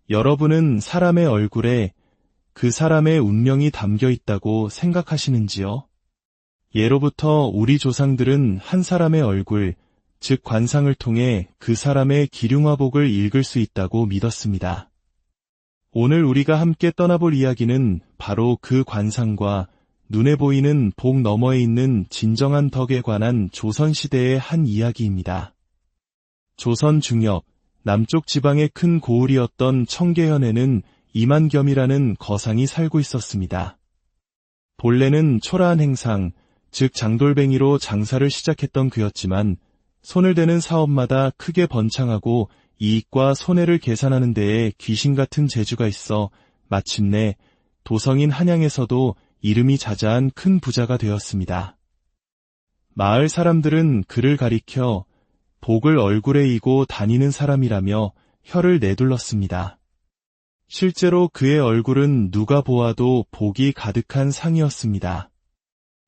여러분은 사람의 얼굴에 그 사람의 운명이 담겨 있다고 생각하시는지요? 예로부터 우리 조상들은 한 사람의 얼굴, 즉 관상을 통해 그 사람의 기륭화복을 읽을 수 있다고 믿었습니다. 오늘 우리가 함께 떠나볼 이야기는 바로 그 관상과 눈에 보이는 복 너머에 있는 진정한 덕에 관한 조선시대의 한 이야기입니다. 조선 중엽, 남쪽 지방의 큰 고을이었던 청계현에는 이만겸이라는 거상이 살고 있었습니다. 본래는 초라한 행상, 즉 장돌뱅이로 장사를 시작했던 그였지만 손을 대는 사업마다 크게 번창하고 이익과 손해를 계산하는 데에 귀신 같은 재주가 있어 마침내 도성인 한양에서도 이름이 자자한 큰 부자가 되었습니다. 마을 사람들은 그를 가리켜 복을 얼굴에 이고 다니는 사람이라며 혀를 내둘렀습니다. 실제로 그의 얼굴은 누가 보아도 복이 가득한 상이었습니다.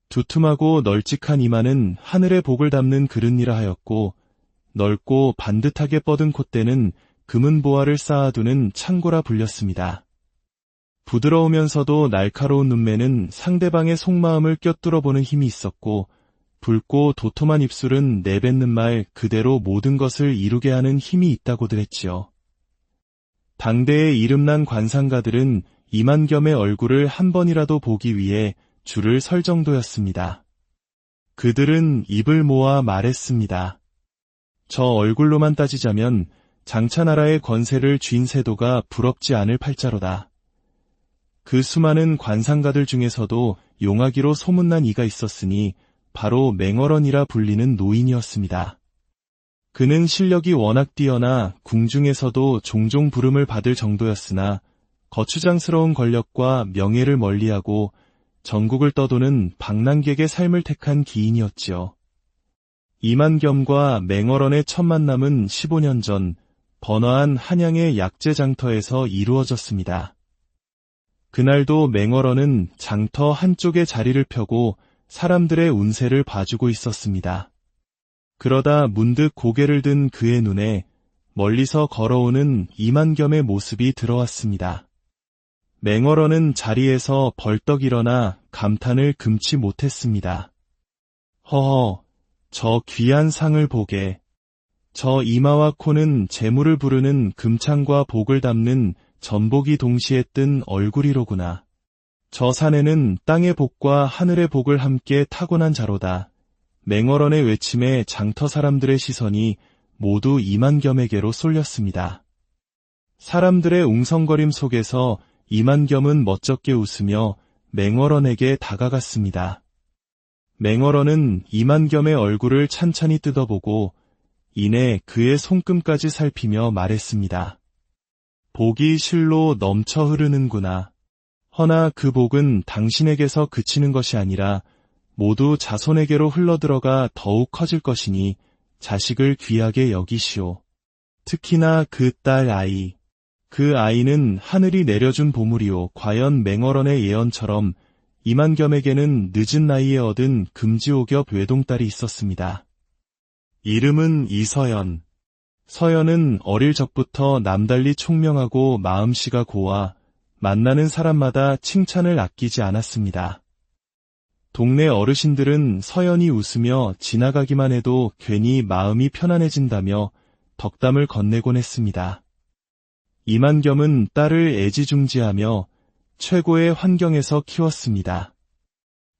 두툼하고 널찍한 이마는 하늘의 복을 담는 그릇니라 하였고 넓고 반듯하게 뻗은 콧대는 금은 보화를 쌓아두는 창고라 불렸습니다. 부드러우면서도 날카로운 눈매는 상대방의 속마음을 꿰뚫어보는 힘이 있었고 붉고 도톰한 입술은 내뱉는 말 그대로 모든 것을 이루게 하는 힘이 있다고들 했지요. 당대의 이름난 관상가들은 이만겸의 얼굴을 한 번이라도 보기 위해 줄을 설 정도였습니다. 그들은 입을 모아 말했습니다. 저 얼굴로만 따지자면 장차나라의 권세를 쥔 세도가 부럽지 않을 팔자로다. 그 수많은 관상가들 중에서도 용하기로 소문난 이가 있었으니 바로 맹어런이라 불리는 노인이었습니다. 그는 실력이 워낙 뛰어나 궁중에서도 종종 부름을 받을 정도였으나 거추장스러운 권력과 명예를 멀리하고 전국을 떠도는 방랑객의 삶을 택한 기인이었지요. 이만겸과 맹어런의 첫 만남은 15년 전 번화한 한양의 약재장터에서 이루어졌습니다. 그날도 맹어런은 장터 한쪽에 자리를 펴고 사람들의 운세를 봐주고 있었습니다. 그러다 문득 고개를 든 그의 눈에 멀리서 걸어오는 이만겸의 모습이 들어왔습니다. 맹어런은 자리에서 벌떡 일어나 감탄을 금치 못했습니다. 허허, 저 귀한 상을 보게. 저 이마와 코는 재물을 부르는 금창과 복을 담는 전복이 동시에 뜬 얼굴이로구나. 저 산에는 땅의 복과 하늘의 복을 함께 타고난 자로다. 맹어런의 외침에 장터 사람들의 시선이 모두 이만겸에게로 쏠렸습니다. 사람들의 웅성거림 속에서 이만겸은 멋쩍게 웃으며 맹어런에게 다가갔습니다. 맹어런은 이만겸의 얼굴을 찬찬히 뜯어보고 이내 그의 손금까지 살피며 말했습니다. 복이 실로 넘쳐 흐르는구나. 허나 그 복은 당신에게서 그치는 것이 아니라 모두 자손에게로 흘러들어가 더욱 커질 것이니 자식을 귀하게 여기시오. 특히나 그 딸 아이. 그 아이는 하늘이 내려준 보물이오. 과연 맹어런의 예언처럼 이만겸에게는 늦은 나이에 얻은 금지오겹 외동딸이 있었습니다. 이름은 이서연. 서연은 어릴 적부터 남달리 총명하고 마음씨가 고와 만나는 사람마다 칭찬을 아끼지 않았습니다. 동네 어르신들은 서연이 웃으며 지나가기만 해도 괜히 마음이 편안해진다며 덕담을 건네곤 했습니다. 이만겸은 딸을 애지중지하며 최고의 환경에서 키웠습니다.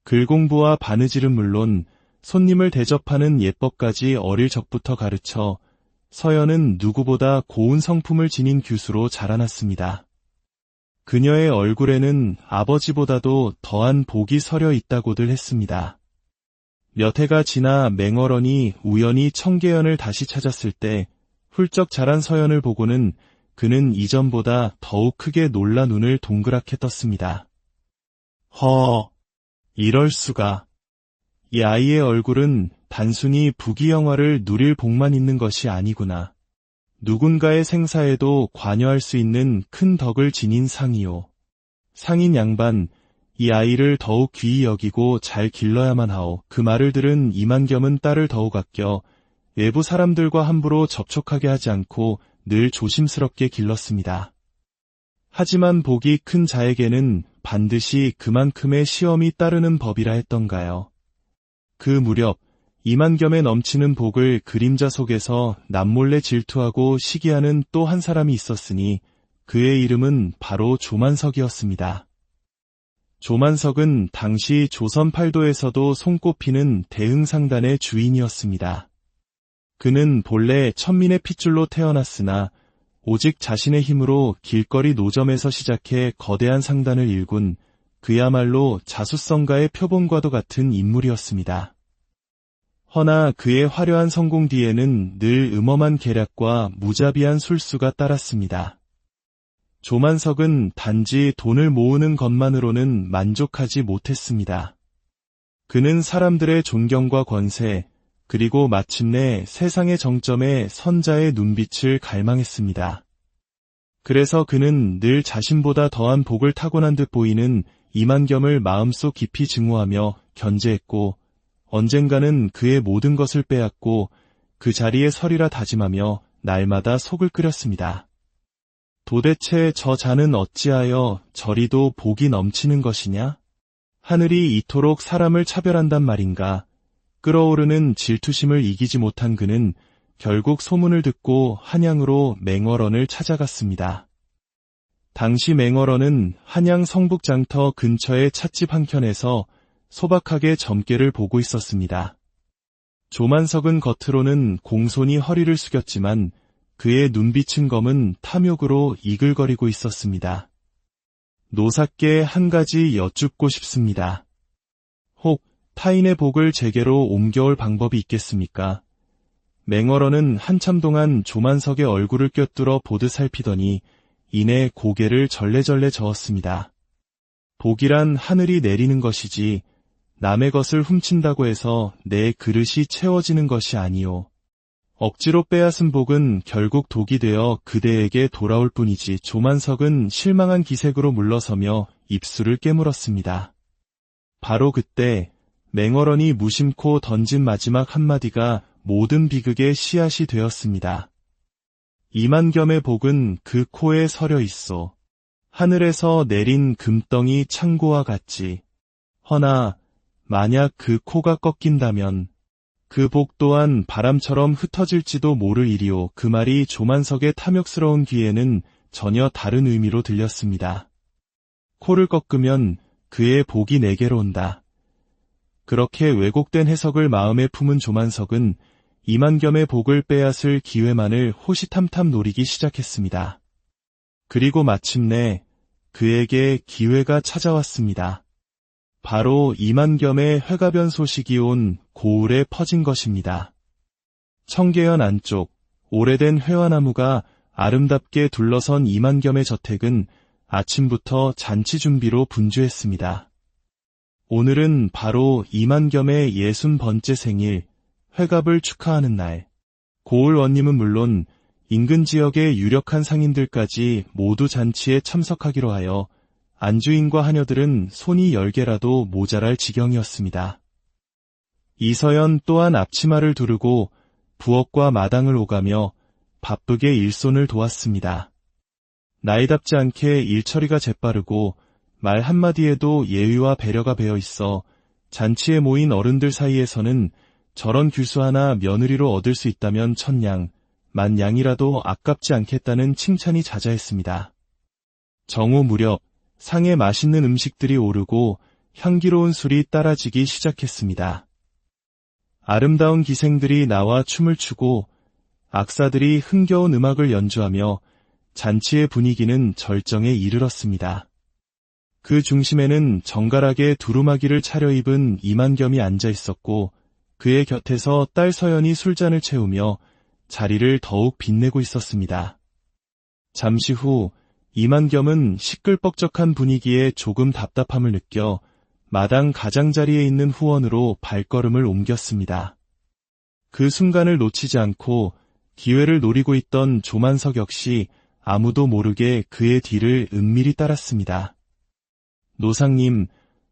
글공부와 바느질은 물론 손님을 대접하는 예법까지 어릴 적부터 가르쳐 서연은 누구보다 고운 성품을 지닌 규수로 자라났습니다. 그녀의 얼굴에는 아버지보다도 더한 복이 서려 있다고들 했습니다. 몇 해가 지나 맹어런이 우연히 청계현을 다시 찾았을 때 훌쩍 자란 서연을 보고는 그는 이전보다 더욱 크게 놀라 눈을 동그랗게 떴습니다. 허, 이럴 수가. 이 아이의 얼굴은 단순히 부귀영화를 누릴 복만 있는 것이 아니구나. 누군가의 생사에도 관여할 수 있는 큰 덕을 지닌 상이요. 상인 양반, 이 아이를 더욱 귀히 여기고 잘 길러야만 하오. 그 말을 들은 이만겸은 딸을 더욱 아껴 외부 사람들과 함부로 접촉하게 하지 않고 늘 조심스럽게 길렀습니다. 하지만 복이 큰 자에게는 반드시 그만큼의 시험이 따르는 법이라 했던가요. 그 무렵 이만겸에 넘치는 복을 그림자 속에서 남몰래 질투하고 시기하는 또 한 사람이 있었으니 그의 이름은 바로 조만석이었습니다. 조만석은 당시 조선 팔도에서도 손꼽히는 대흥상단의 주인이었습니다. 그는 본래 천민의 핏줄로 태어났으나 오직 자신의 힘으로 길거리 노점에서 시작해 거대한 상단을 일군 그야말로 자수성가의 표본과도 같은 인물이었습니다. 허나 그의 화려한 성공 뒤에는 늘 음험한 계략과 무자비한 술수가 따랐습니다. 조만석은 단지 돈을 모으는 것만으로는 만족하지 못했습니다. 그는 사람들의 존경과 권세, 그리고 마침내 세상의 정점에 선자의 눈빛을 갈망했습니다. 그래서 그는 늘 자신보다 더한 복을 타고난 듯 보이는 이만겸을 마음속 깊이 증오하며 견제했고 언젠가는 그의 모든 것을 빼앗고 그 자리에 서리라 다짐하며 날마다 속을 끓였습니다. 도대체 저 자는 어찌하여 저리도 복이 넘치는 것이냐? 하늘이 이토록 사람을 차별한단 말인가? 끓어오르는 질투심을 이기지 못한 그는 결국 소문을 듣고 한양으로 맹월원을 찾아갔습니다. 당시 맹월원은 한양 성북장터 근처의 찻집 한켠에서 소박하게 점괘를 보고 있었습니다. 조만석은 겉으로는 공손히 허리를 숙였지만 그의 눈빛은 검은 탐욕으로 이글거리고 있었습니다. 노사께 한 가지 여쭙고 싶습니다. 혹 타인의 복을 제게로 옮겨올 방법이 있겠습니까? 맹월원은 한참 동안 조만석의 얼굴을 꿰뚫어 보듯 살피더니 이내 고개를 절레절레 저었습니다. 복이란 하늘이 내리는 것이지 남의 것을 훔친다고 해서 내 그릇이 채워지는 것이 아니오. 억지로 빼앗은 복은 결국 독이 되어 그대에게 돌아올 뿐이지. 조만석은 실망한 기색으로 물러서며 입술을 깨물었습니다. 바로 그때 맹월원이 무심코 던진 마지막 한마디가 모든 비극의 씨앗이 되었습니다. 이만겸의 복은 그 코에 서려 있어. 하늘에서 내린 금덩이 창고와 같지. 허나 만약 그 코가 꺾인다면 그 복 또한 바람처럼 흩어질지도 모를 일이오. 그 말이 조만석의 탐욕스러운 귀에는 전혀 다른 의미로 들렸습니다. 코를 꺾으면 그의 복이 내게로 온다. 그렇게 왜곡된 해석을 마음에 품은 조만석은 이만겸의 복을 빼앗을 기회만을 호시탐탐 노리기 시작했습니다. 그리고 마침내 그에게 기회가 찾아왔습니다. 바로 이만겸의 회가변 소식이 온 고을에 퍼진 것입니다. 청계현 안쪽 오래된 회화나무가 아름답게 둘러선 이만겸의 저택은 아침부터 잔치 준비로 분주했습니다. 오늘은 바로 이만겸의 60번째 생일, 회갑을 축하하는 날. 고을 원님은 물론 인근 지역의 유력한 상인들까지 모두 잔치에 참석하기로 하여 안주인과 하녀들은 손이 10개라도 모자랄 지경이었습니다. 이서연 또한 앞치마를 두르고 부엌과 마당을 오가며 바쁘게 일손을 도왔습니다. 나이답지 않게 일처리가 재빠르고 말 한마디에도 예의와 배려가 배어 있어 잔치에 모인 어른들 사이에서는 저런 규수 하나 며느리로 얻을 수 있다면 1000냥, 10,000냥이라도 아깝지 않겠다는 칭찬이 자자했습니다. 정오 무렵 상에 맛있는 음식들이 오르고 향기로운 술이 따라지기 시작했습니다. 아름다운 기생들이 나와 춤을 추고 악사들이 흥겨운 음악을 연주하며 잔치의 분위기는 절정에 이르렀습니다. 그 중심에는 정갈하게 두루마기를 차려입은 이만겸이 앉아 있었고 그의 곁에서 딸 서연이 술잔을 채우며 자리를 더욱 빛내고 있었습니다. 잠시 후 이만겸은 시끌벅적한 분위기에 조금 답답함을 느껴 마당 가장자리에 있는 후원으로 발걸음을 옮겼습니다. 그 순간을 놓치지 않고 기회를 노리고 있던 조만석 역시 아무도 모르게 그의 뒤를 은밀히 따랐습니다. 노상님,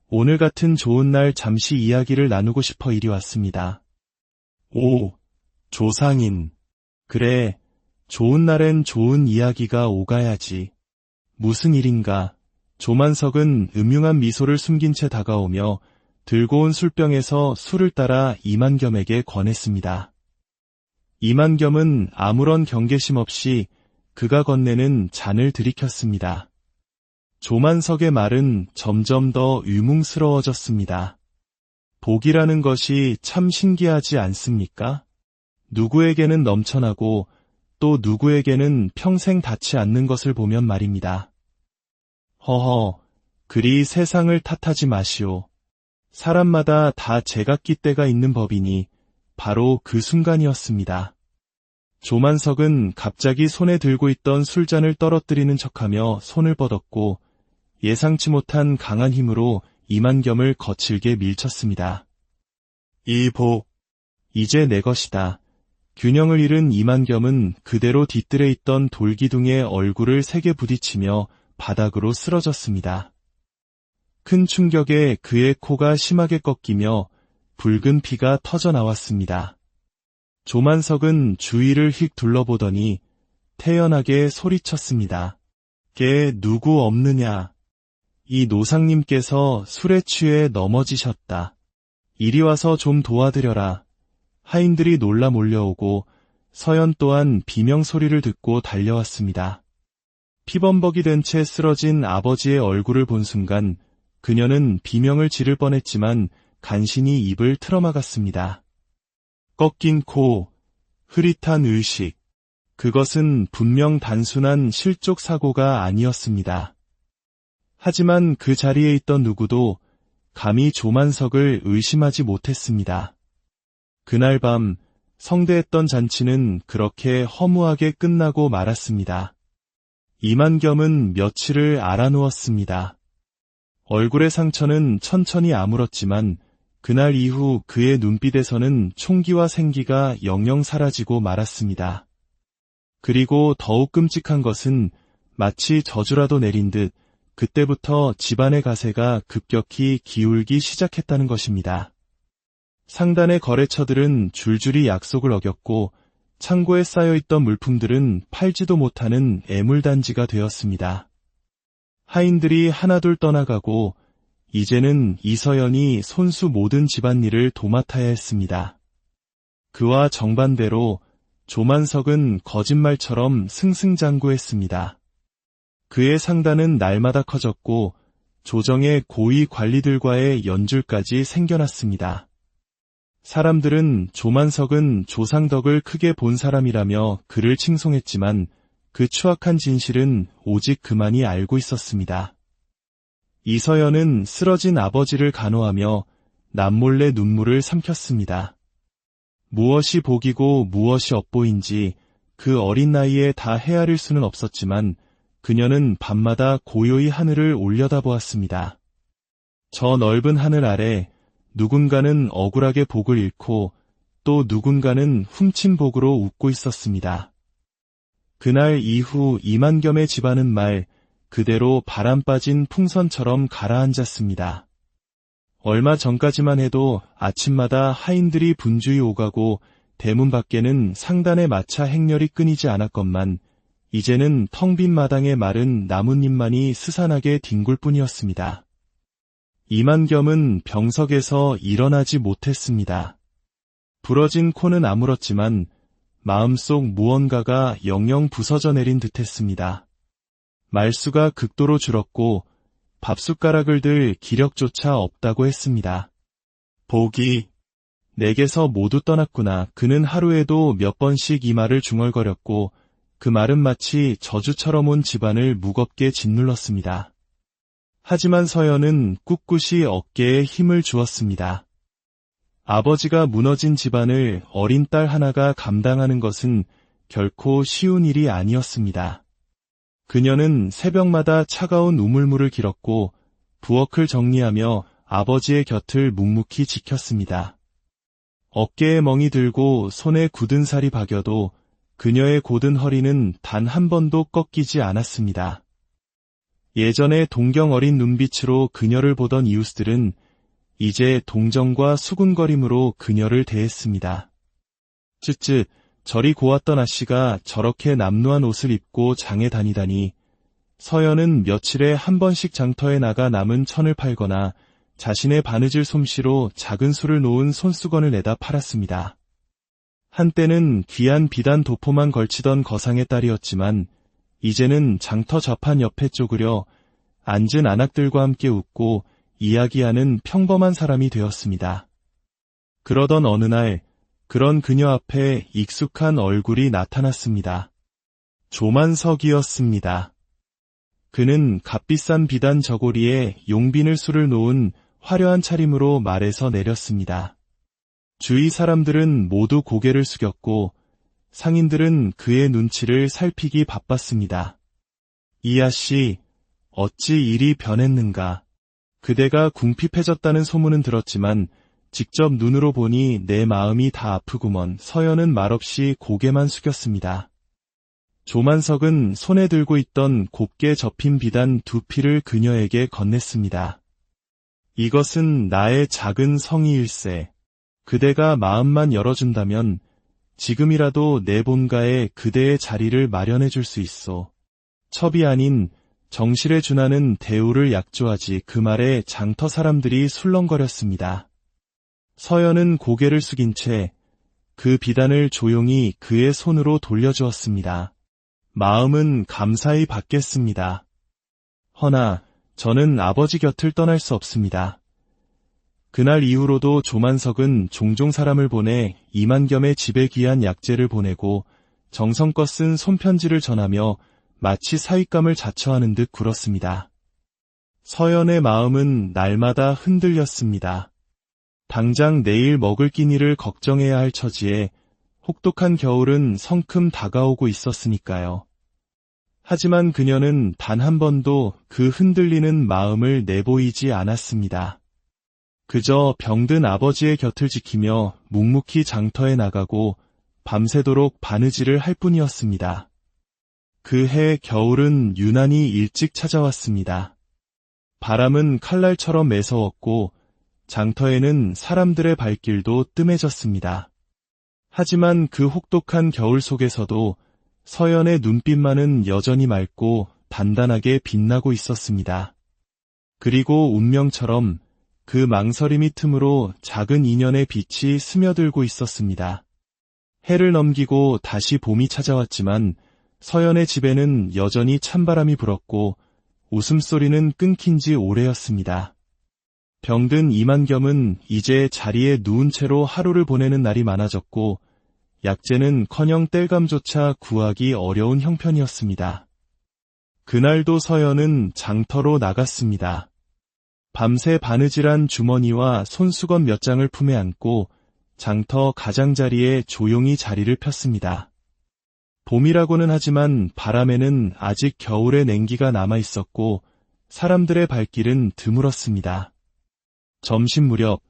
오늘 같은 좋은 날 잠시 이야기를 나누고 싶어 이리 왔습니다. 오, 조상인. 그래, 좋은 날엔 좋은 이야기가 오가야지. 무슨 일인가? 조만석은 음흉한 미소를 숨긴 채 다가오며 들고 온 술병에서 술을 따라 이만겸에게 권했습니다. 이만겸은 아무런 경계심 없이 그가 건네는 잔을 들이켰습니다. 조만석의 말은 점점 더 유뭉스러워졌습니다. 복이라는 것이 참 신기하지 않습니까? 누구에게는 넘쳐나고 또 누구에게는 평생 닿지 않는 것을 보면 말입니다. 허허, 그리 세상을 탓하지 마시오. 사람마다 다 제각기 때가 있는 법이니 바로 그 순간이었습니다. 조만석은 갑자기 손에 들고 있던 술잔을 떨어뜨리는 척하며 손을 뻗었고 예상치 못한 강한 힘으로 이만겸을 거칠게 밀쳤습니다. 이 복, 이제 내 것이다. 균형을 잃은 이만겸은 그대로 뒤뜰에 있던 돌기둥에 얼굴을 세게 부딪히며 바닥으로 쓰러졌습니다. 큰 충격에 그의 코가 심하게 꺾이며 붉은 피가 터져 나왔습니다. 조만석은 주위를 휙 둘러보더니 태연하게 소리쳤습니다. 게 누구 없느냐? 이 노상님께서 술에 취해 넘어지셨다. 이리 와서 좀 도와드려라. 하인들이 놀라 몰려오고 서연 또한 비명소리를 듣고 달려왔습니다. 피범벅이 된 채 쓰러진 아버지의 얼굴을 본 순간 그녀는 비명을 지를 뻔했지만 간신히 입을 틀어막았습니다. 꺾인 코, 흐릿한 의식, 그것은 분명 단순한 실족 사고가 아니었습니다. 하지만 그 자리에 있던 누구도 감히 조만석을 의심하지 못했습니다. 그날 밤 성대했던 잔치는 그렇게 허무하게 끝나고 말았습니다. 이만겸은 며칠을 앓아누웠습니다. 얼굴의 상처는 천천히 아물었지만 그날 이후 그의 눈빛에서는 총기와 생기가 영영 사라지고 말았습니다. 그리고 더욱 끔찍한 것은 마치 저주라도 내린 듯 그때부터 집안의 가세가 급격히 기울기 시작했다는 것입니다. 상단의 거래처들은 줄줄이 약속을 어겼고 창고에 쌓여있던 물품들은 팔지도 못하는 애물단지가 되었습니다. 하인들이 하나둘 떠나가고 이제는 이서연이 손수 모든 집안일을 도맡아야 했습니다. 그와 정반대로 조만석은 거짓말처럼 승승장구했습니다. 그의 상단은 날마다 커졌고 조정의 고위 관리들과의 연줄까지 생겨났습니다. 사람들은 조만석은 조상덕을 크게 본 사람이라며 그를 칭송했지만 그 추악한 진실은 오직 그만이 알고 있었습니다. 이서연은 쓰러진 아버지를 간호하며 남몰래 눈물을 삼켰습니다. 무엇이 복이고 무엇이 업보인지 그 어린 나이에 다 헤아릴 수는 없었지만 그녀는 밤마다 고요히 하늘을 올려다보았습니다. 저 넓은 하늘 아래 누군가는 억울하게 복을 잃고 또 누군가는 훔친 복으로 웃고 있었습니다. 그날 이후 이만겸의 집안은 말 그대로 바람 빠진 풍선처럼 가라앉았습니다. 얼마 전까지만 해도 아침마다 하인들이 분주히 오가고 대문 밖에는 상단의 마차 행렬이 끊이지 않았건만 이제는 텅 빈 마당에 마른 나뭇잎만이 스산하게 뒹굴 뿐이었습니다. 이만겸은 병석에서 일어나지 못했습니다. 부러진 코는 아물었지만 마음속 무언가가 영영 부서져 내린 듯했습니다. 말수가 극도로 줄었고 밥숟가락을 들 기력조차 없다고 했습니다. 복이 내게서 모두 떠났구나. 그는 하루에도 몇 번씩 이 말을 중얼거렸고 그 말은 마치 저주처럼 온 집안을 무겁게 짓눌렀습니다. 하지만 서연은 꿋꿋이 어깨에 힘을 주었습니다. 아버지가 무너진 집안을 어린 딸 하나가 감당하는 것은 결코 쉬운 일이 아니었습니다. 그녀는 새벽마다 차가운 우물물을 길었고 부엌을 정리하며 아버지의 곁을 묵묵히 지켰습니다. 어깨에 멍이 들고 손에 굳은 살이 박여도 그녀의 곧은 허리는 단 한 번도 꺾이지 않았습니다. 예전에 동경 어린 눈빛으로 그녀를 보던 이웃들은 이제 동정과 수군거림으로 그녀를 대했습니다. 쯧쯧, 저리 고왔던 아씨가 저렇게 남루한 옷을 입고 장에 다니다니 서연은 며칠에 한 번씩 장터에 나가 남은 천을 팔거나 자신의 바느질 솜씨로 작은 술을 놓은 손수건을 내다 팔았습니다. 한때는 귀한 비단 도포만 걸치던 거상의 딸이었지만 이제는 장터 좌판 옆에 쪼그려 앉은 안악들과 함께 웃고 이야기하는 평범한 사람이 되었습니다. 그러던 어느 날 그런 그녀 앞에 익숙한 얼굴이 나타났습니다. 조만석이었습니다. 그는 값비싼 비단 저고리에 용비늘 술을 놓은 화려한 차림으로 말에서 내렸습니다. 주위 사람들은 모두 고개를 숙였고 상인들은 그의 눈치를 살피기 바빴습니다. 이아씨, 어찌 일이 변했는가. 그대가 궁핍해졌다는 소문은 들었지만 직접 눈으로 보니 내 마음이 다 아프구먼. 서연은 말없이 고개만 숙였습니다. 조만석은 손에 들고 있던 곱게 접힌 비단 2필을 그녀에게 건넸습니다. 이것은 나의 작은 성의일세. 그대가 마음만 열어준다면 지금이라도 내 본가에 그대의 자리를 마련해 줄 수 있소. 첩이 아닌 정실에 준하는 대우를 약조하지. 그 말에 장터 사람들이 술렁거렸습니다. 서연은 고개를 숙인 채 그 비단을 조용히 그의 손으로 돌려주었습니다. 마음은 감사히 받겠습니다. 허나 저는 아버지 곁을 떠날 수 없습니다. 그날 이후로도 조만석은 종종 사람을 보내 이만겸의 집에 귀한 약재를 보내고 정성껏 쓴 손편지를 전하며 마치 사윗감을 자처하는 듯 굴었습니다. 서연의 마음은 날마다 흔들렸습니다. 당장 내일 먹을 끼니를 걱정해야 할 처지에 혹독한 겨울은 성큼 다가오고 있었으니까요. 하지만 그녀는 단 한 번도 그 흔들리는 마음을 내보이지 않았습니다. 그저 병든 아버지의 곁을 지키며 묵묵히 장터에 나가고 밤새도록 바느질을 할 뿐이었습니다. 그해 겨울은 유난히 일찍 찾아왔습니다. 바람은 칼날처럼 매서웠고 장터에는 사람들의 발길도 뜸해졌습니다. 하지만 그 혹독한 겨울 속에서도 서연의 눈빛만은 여전히 맑고 단단하게 빛나고 있었습니다. 그리고 운명처럼 그 망설임이 틈으로 작은 인연의 빛이 스며들고 있었습니다. 해를 넘기고 다시 봄이 찾아왔지만 서연의 집에는 여전히 찬바람이 불었고 웃음소리는 끊긴 지 오래였습니다. 병든 이만겸은 이제 자리에 누운 채로 하루를 보내는 날이 많아졌고 약재는커녕 땔감조차 구하기 어려운 형편이었습니다. 그날도 서연은 장터로 나갔습니다. 밤새 바느질한 주머니와 손수건 몇 장을 품에 안고 장터 가장자리에 조용히 자리를 폈습니다. 봄이라고는 하지만 바람에는 아직 겨울의 냉기가 남아있었고 사람들의 발길은 드물었습니다. 점심 무렵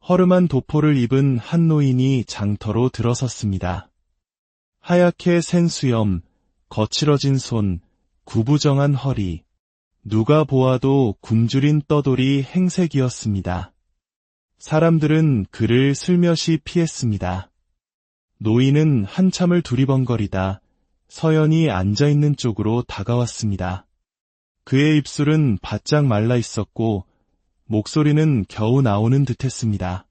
허름한 도포를 입은 한 노인이 장터로 들어섰습니다. 하얗게 센 수염, 거칠어진 손, 구부정한 허리, 누가 보아도 굶주린 떠돌이 행색이었습니다. 사람들은 그를 슬며시 피했습니다. 노인은 한참을 두리번거리다 서연이 앉아있는 쪽으로 다가왔습니다. 그의 입술은 바짝 말라 있었고 목소리는 겨우 나오는 듯했습니다.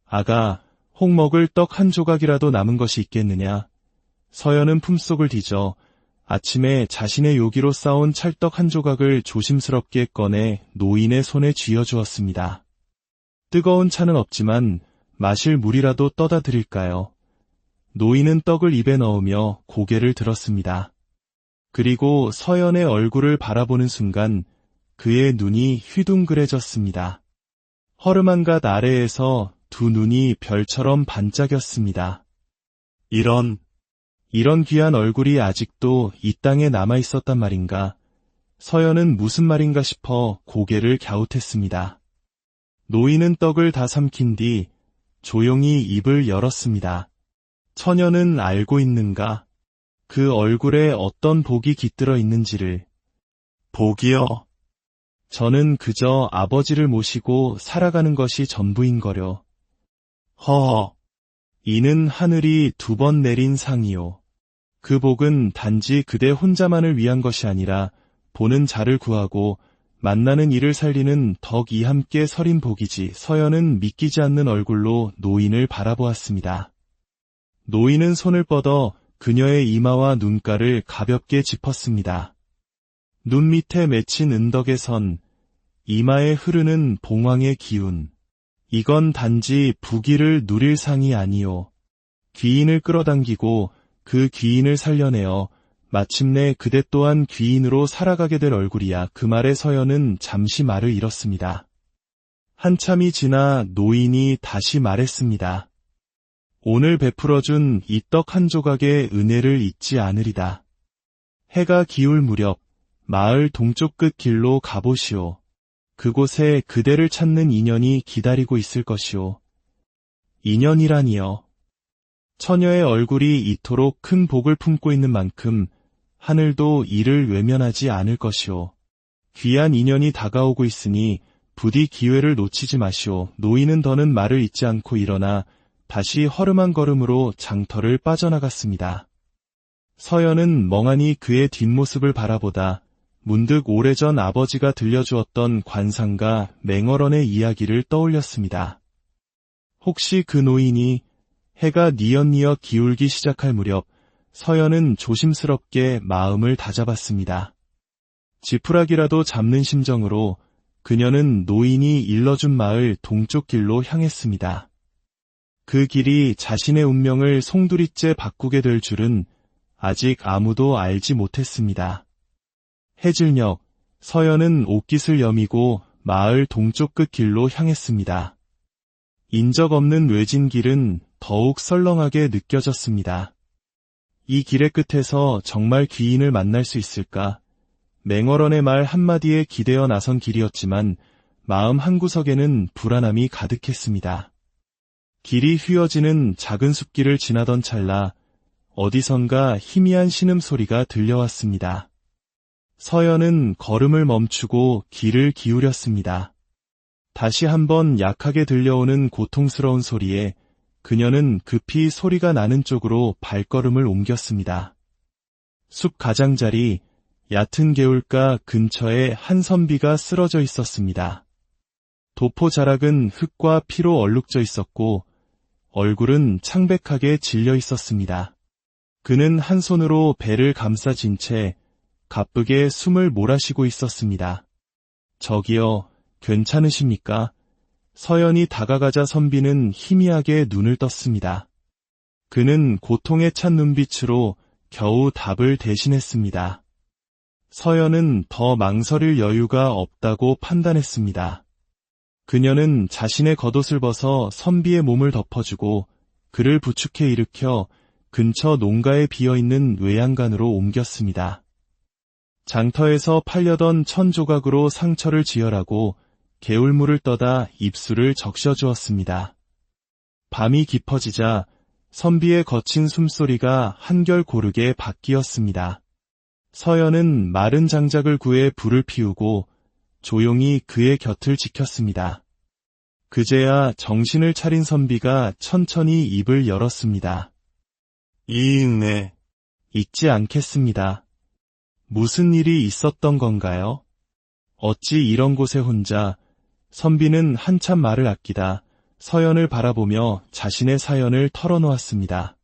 아가, 혹 먹을 떡 한 조각이라도 남은 것이 있겠느냐? 서연은 품속을 뒤져 아침에 자신의 요기로 싸온 찰떡 한 조각을 조심스럽게 꺼내 노인의 손에 쥐어주었습니다. 뜨거운 차는 없지만 마실 물이라도 떠다 드릴까요? 노인은 떡을 입에 넣으며 고개를 들었습니다. 그리고 서연의 얼굴을 바라보는 순간 그의 눈이 휘둥그레졌습니다. 허름한 갓 아래에서 두 눈이 별처럼 반짝였습니다. 이런 귀한 얼굴이 아직도 이 땅에 남아있었단 말인가. 서연은 무슨 말인가 싶어 고개를 갸웃했습니다. 노인은 떡을 다 삼킨 뒤 조용히 입을 열었습니다. 처녀는 알고 있는가? 그 얼굴에 어떤 복이 깃들어 있는지를. 복이요? 저는 그저 아버지를 모시고 살아가는 것이 전부인거려. 허허, 이는 하늘이 2번 내린 상이요. 그 복은 단지 그대 혼자만을 위한 것이 아니라 보는 자를 구하고 만나는 이를 살리는 덕이 함께 서린 복이지. 서연은 믿기지 않는 얼굴로 노인을 바라보았습니다. 노인은 손을 뻗어 그녀의 이마와 눈가를 가볍게 짚었습니다. 눈 밑에 맺힌 은덕의 선, 이마에 흐르는 봉황의 기운. 이건 단지 부귀를 누릴 상이 아니오. 귀인을 끌어당기고 그 귀인을 살려내어 마침내 그대 또한 귀인으로 살아가게 될 얼굴이야. 그 말에 서연은 잠시 말을 잃었습니다. 한참이 지나 노인이 다시 말했습니다. 오늘 베풀어준 이 떡 한 조각의 은혜를 잊지 않으리다. 해가 기울 무렵 마을 동쪽 끝 길로 가보시오. 그곳에 그대를 찾는 인연이 기다리고 있을 것이오. 인연이라니요. 처녀의 얼굴이 이토록 큰 복을 품고 있는 만큼 하늘도 이를 외면하지 않을 것이오. 귀한 인연이 다가오고 있으니 부디 기회를 놓치지 마시오. 노인은 더는 말을 잇지 않고 일어나 다시 허름한 걸음으로 장터를 빠져나갔습니다. 서연은 멍하니 그의 뒷모습을 바라보다 문득 오래전 아버지가 들려주었던 관상가 맹어런의 이야기를 떠올렸습니다. 혹시 그 노인이 해가 뉘엿뉘엿 기울기 시작할 무렵 서연은 조심스럽게 마음을 다잡았습니다. 지푸라기라도 잡는 심정으로 그녀는 노인이 일러준 마을 동쪽 길로 향했습니다. 그 길이 자신의 운명을 송두리째 바꾸게 될 줄은 아직 아무도 알지 못했습니다. 해질녘, 서연은 옷깃을 여미고 마을 동쪽 끝 길로 향했습니다. 인적 없는 외진 길은 더욱 썰렁하게 느껴졌습니다. 이 길의 끝에서 정말 귀인을 만날 수 있을까? 맹어런의 말 한마디에 기대어 나선 길이었지만 마음 한구석에는 불안함이 가득했습니다. 길이 휘어지는 작은 숲길을 지나던 찰나 어디선가 희미한 신음소리가 들려왔습니다. 서연은 걸음을 멈추고 귀를 기울였습니다. 다시 한번 약하게 들려오는 고통스러운 소리에 그녀는 급히 소리가 나는 쪽으로 발걸음을 옮겼습니다. 숲 가장자리, 얕은 개울가 근처에 한 선비가 쓰러져 있었습니다. 도포 자락은 흙과 피로 얼룩져 있었고 얼굴은 창백하게 질려 있었습니다. 그는 한 손으로 배를 감싸진 채 가쁘게 숨을 몰아쉬고 있었습니다. 저기요, 괜찮으십니까? 서연이 다가가자 선비는 희미하게 눈을 떴습니다. 그는 고통에 찬 눈빛으로 겨우 답을 대신했습니다. 서연은 더 망설일 여유가 없다고 판단했습니다. 그녀는 자신의 겉옷을 벗어 선비의 몸을 덮어주고 그를 부축해 일으켜 근처 농가에 비어있는 외양간으로 옮겼습니다. 장터에서 팔려던 천조각으로 상처를 지혈하고 개울물을 떠다 입술을 적셔주었습니다. 밤이 깊어지자 선비의 거친 숨소리가 한결 고르게 바뀌었습니다. 서연은 마른 장작을 구해 불을 피우고 조용히 그의 곁을 지켰습니다. 그제야 정신을 차린 선비가 천천히 입을 열었습니다. 이 은혜 잊지 않겠습니다. 무슨 일이 있었던 건가요? 어찌 이런 곳에 혼자? 선비는 한참 말을 아끼다 서연을 바라보며 자신의 사연을 털어놓았습니다.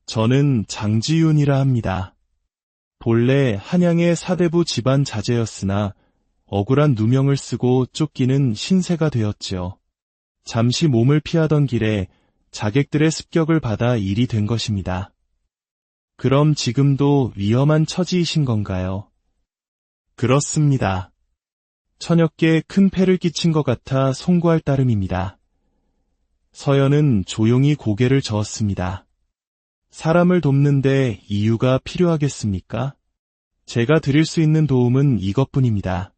저는 장지윤이라 합니다. 본래 한양의 사대부 집안 자제였으나 억울한 누명을 쓰고 쫓기는 신세가 되었지요. 잠시 몸을 피하던 길에 자객들의 습격을 받아 일이 된 것입니다. 그럼 지금도 위험한 처지이신 건가요? 그렇습니다. 처녀께 큰 폐를 끼친 것 같아 송구할 따름입니다. 서연은 조용히 고개를 저었습니다. 사람을 돕는데 이유가 필요하겠습니까? 제가 드릴 수 있는 도움은 이것뿐입니다.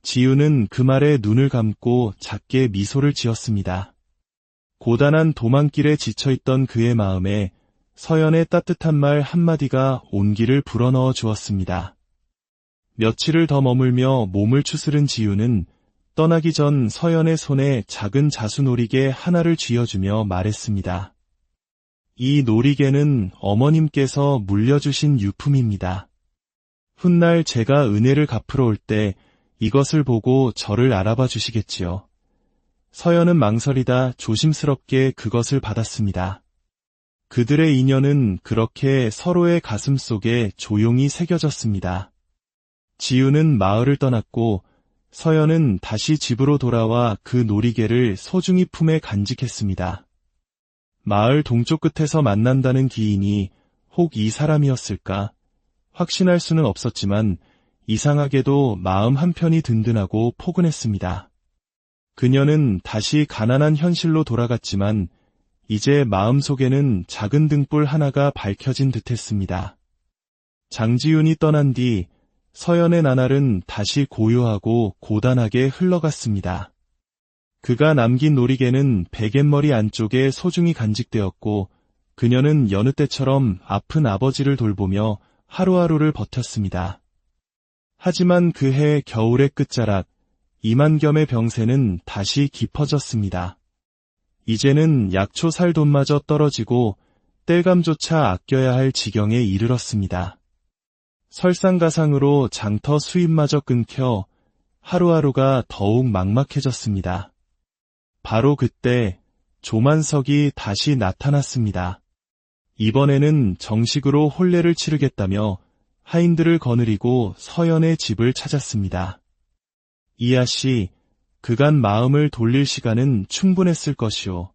지우는 그 말에 눈을 감고 작게 미소를 지었습니다. 고단한 도망길에 지쳐있던 그의 마음에 서연의 따뜻한 말 한마디가 온기를 불어넣어 주었습니다. 며칠을 더 머물며 몸을 추스른 지우는 떠나기 전 서연의 손에 작은 자수놀이개 하나를 쥐어주며 말했습니다. 이 놀이개는 어머님께서 물려주신 유품입니다. 훗날 제가 은혜를 갚으러 올 때 이것을 보고 저를 알아봐 주시겠지요. 서연은 망설이다 조심스럽게 그것을 받았습니다. 그들의 인연은 그렇게 서로의 가슴 속에 조용히 새겨졌습니다. 지우는 마을을 떠났고 서연은 다시 집으로 돌아와 그 놀이개를 소중히 품에 간직했습니다. 마을 동쪽 끝에서 만난다는 기인이 혹 이 사람이었을까? 확신할 수는 없었지만 이상하게도 마음 한편이 든든하고 포근했습니다. 그녀는 다시 가난한 현실로 돌아갔지만 이제 마음속에는 작은 등불 하나가 밝혀진 듯했습니다. 장지윤이 떠난 뒤 서연의 나날은 다시 고요하고 고단하게 흘러갔습니다. 그가 남긴 놀이개는 베갯머리 안쪽에 소중히 간직되었고 그녀는 여느 때처럼 아픈 아버지를 돌보며 하루하루를 버텼습니다. 하지만 그해 겨울의 끝자락 이만겸의 병세는 다시 깊어졌습니다. 이제는 약초 살 돈마저 떨어지고 땔감조차 아껴야 할 지경에 이르렀습니다. 설상가상으로 장터 수입마저 끊겨 하루하루가 더욱 막막해졌습니다. 바로 그때 조만석이 다시 나타났습니다. 이번에는 정식으로 혼례를 치르겠다며 하인들을 거느리고 서연의 집을 찾았습니다. 이하씨, 그간 마음을 돌릴 시간은 충분했을 것이오.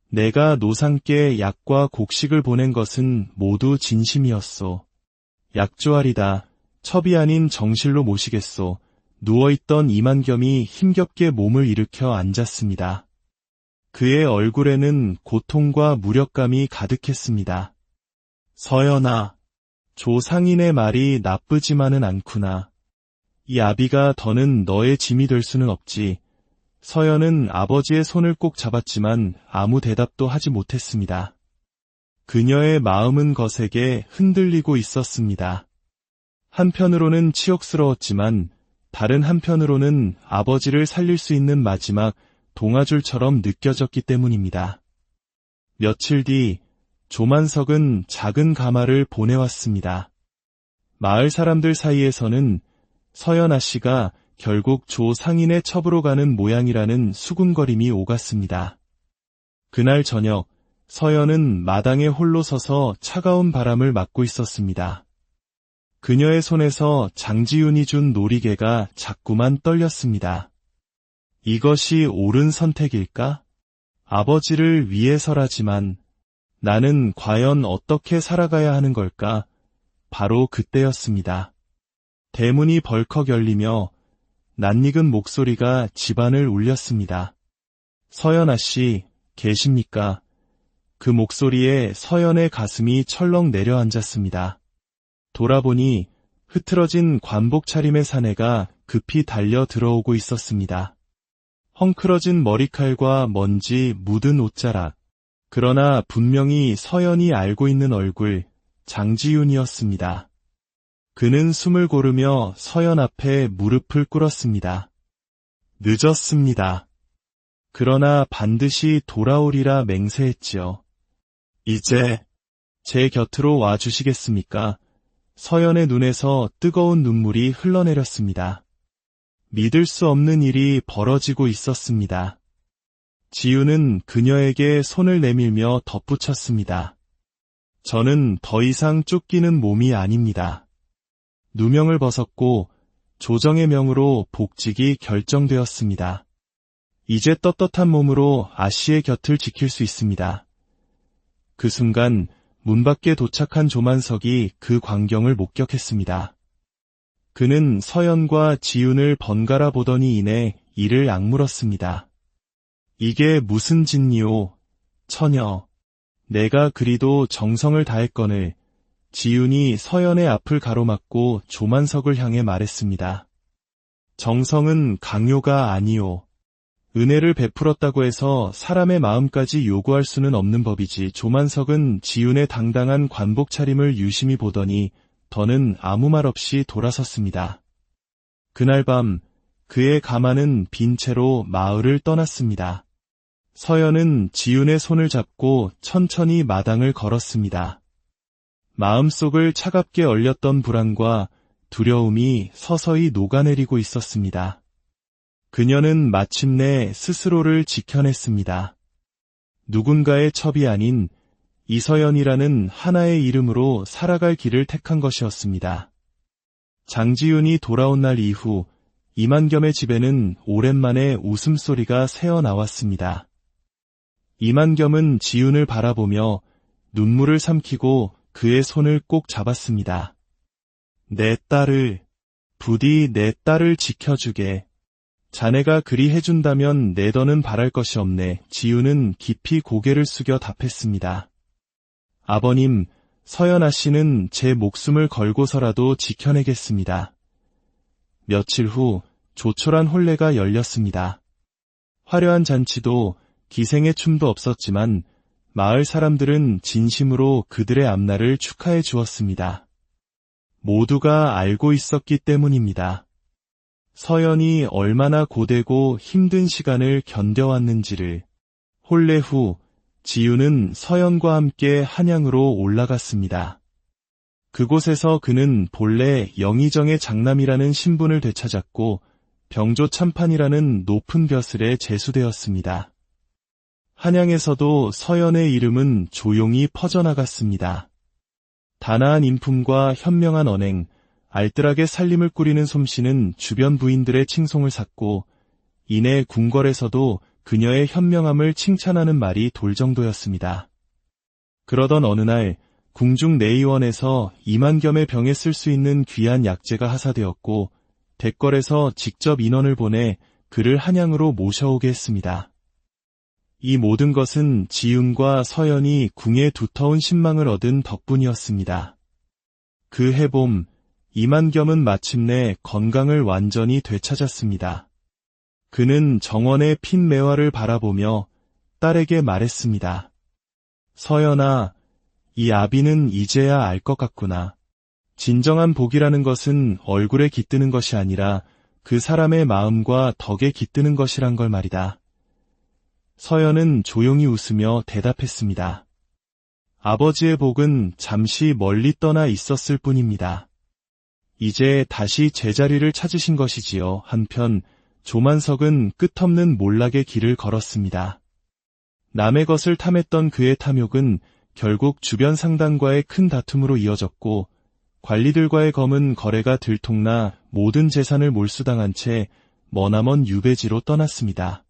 내가 노상께 약과 곡식을 보낸 것은 모두 진심이었소. 약조하리다. 첩이 아닌 정실로 모시겠소. 누워있던 이만겸이 힘겹게 몸을 일으켜 앉았습니다. 그의 얼굴에는 고통과 무력감이 가득했습니다. 서연아, 조상인의 말이 나쁘지만은 않구나. 이 아비가 더는 너의 짐이 될 수는 없지. 서연은 아버지의 손을 꼭 잡았지만 아무 대답도 하지 못했습니다. 그녀의 마음은 거세게 흔들리고 있었습니다. 한편으로는 치욕스러웠지만 다른 한편으로는 아버지를 살릴 수 있는 마지막 동아줄처럼 느껴졌기 때문입니다. 며칠 뒤 조만석은 작은 가마를 보내왔습니다. 마을 사람들 사이에서는 서연아 씨가 결국 조 상인의 첩으로 가는 모양이라는 수군거림이 오갔습니다. 그날 저녁 서연은 마당에 홀로 서서 차가운 바람을 맞고 있었습니다. 그녀의 손에서 장지윤이 준 놀이개가 자꾸만 떨렸습니다. 이것이 옳은 선택일까? 아버지를 위해서라지만 나는 과연 어떻게 살아가야 하는 걸까? 바로 그때였습니다. 대문이 벌컥 열리며 낯익은 목소리가 집안을 울렸습니다. 서연아 씨, 계십니까? 그 목소리에 서연의 가슴이 철렁 내려앉았습니다. 돌아보니 흐트러진 관복 차림의 사내가 급히 달려 들어오고 있었습니다. 헝클어진 머리칼과 먼지 묻은 옷자락. 그러나 분명히 서연이 알고 있는 얼굴, 장지윤이었습니다. 그는 숨을 고르며 서연 앞에 무릎을 꿇었습니다. 늦었습니다. 그러나 반드시 돌아오리라 맹세했지요. 이제 제 곁으로 와주시겠습니까? 서연의 눈에서 뜨거운 눈물이 흘러내렸습니다. 믿을 수 없는 일이 벌어지고 있었습니다. 지우는 그녀에게 손을 내밀며 덧붙였습니다. 저는 더 이상 쫓기는 몸이 아닙니다. 누명을 벗었고 조정의 명으로 복직이 결정되었습니다. 이제 떳떳한 몸으로 아씨의 곁을 지킬 수 있습니다. 그 순간 문 밖에 도착한 조만석이 그 광경을 목격했습니다. 그는 서연과 지윤을 번갈아 보더니 이내 이를 악물었습니다. 이게 무슨 짓니오, 처녀. 내가 그리도 정성을 다했거늘. 지윤이 서연의 앞을 가로막고 조만석을 향해 말했습니다. 정성은 강요가 아니오. 은혜를 베풀었다고 해서 사람의 마음까지 요구할 수는 없는 법이지. 조만석은 지윤의 당당한 관복 차림을 유심히 보더니 더는 아무 말 없이 돌아섰습니다. 그날 밤 그의 가마는 빈 채로 마을을 떠났습니다. 서연은 지윤의 손을 잡고 천천히 마당을 걸었습니다. 마음속을 차갑게 얼렸던 불안과 두려움이 서서히 녹아내리고 있었습니다. 그녀는 마침내 스스로를 지켜냈습니다. 누군가의 첩이 아닌 이서연이라는 하나의 이름으로 살아갈 길을 택한 것이었습니다. 장지윤이 돌아온 날 이후 이만겸의 집에는 오랜만에 웃음소리가 새어나왔습니다. 이만겸은 지윤을 바라보며 눈물을 삼키고 그의 손을 꼭 잡았습니다. 내 딸을, 부디 내 딸을 지켜주게. 자네가 그리 해준다면 내 더는 바랄 것이 없네. 지윤은 깊이 고개를 숙여 답했습니다. 아버님, 서연아 씨는 제 목숨을 걸고서라도 지켜내겠습니다. 며칠 후 조촐한 혼례가 열렸습니다. 화려한 잔치도 기생의 춤도 없었지만 마을 사람들은 진심으로 그들의 앞날을 축하해 주었습니다. 모두가 알고 있었기 때문입니다. 서연이 얼마나 고되고 힘든 시간을 견뎌왔는지를. 혼례 후 지윤은 서연과 함께 한양으로 올라갔습니다. 그곳에서 그는 본래 영의정의 장남이라는 신분을 되찾았고 병조 참판이라는 높은 벼슬에 제수되었습니다. 한양에서도 서연의 이름은 조용히 퍼져나갔습니다. 단아한 인품과 현명한 언행, 알뜰하게 살림을 꾸리는 솜씨는 주변 부인들의 칭송을 샀고 이내 궁궐에서도 그녀의 현명함을 칭찬하는 말이 돌 정도였습니다. 그러던 어느 날 궁중 내의원에서 이만겸의 병에 쓸 수 있는 귀한 약재가 하사되었고 댁걸에서 직접 인원을 보내 그를 한양으로 모셔오게 했습니다. 이 모든 것은 지윤과 서연이 궁에 두터운 신망을 얻은 덕분이었습니다. 그 해봄, 이만겸은 마침내 건강을 완전히 되찾았습니다. 그는 정원의 핀 매화를 바라보며 딸에게 말했습니다. 서연아, 이 아비는 이제야 알 것 같구나. 진정한 복이라는 것은 얼굴에 깃드는 것이 아니라 그 사람의 마음과 덕에 깃드는 것이란 걸 말이다. 서연은 조용히 웃으며 대답했습니다. 아버지의 복은 잠시 멀리 떠나 있었을 뿐입니다. 이제 다시 제자리를 찾으신 것이지요. 한편 조만석은 끝없는 몰락의 길을 걸었습니다. 남의 것을 탐했던 그의 탐욕은 결국 주변 상당과의 큰 다툼으로 이어졌고 관리들과의 검은 거래가 들통나 모든 재산을 몰수당한 채 머나먼 유배지로 떠났습니다.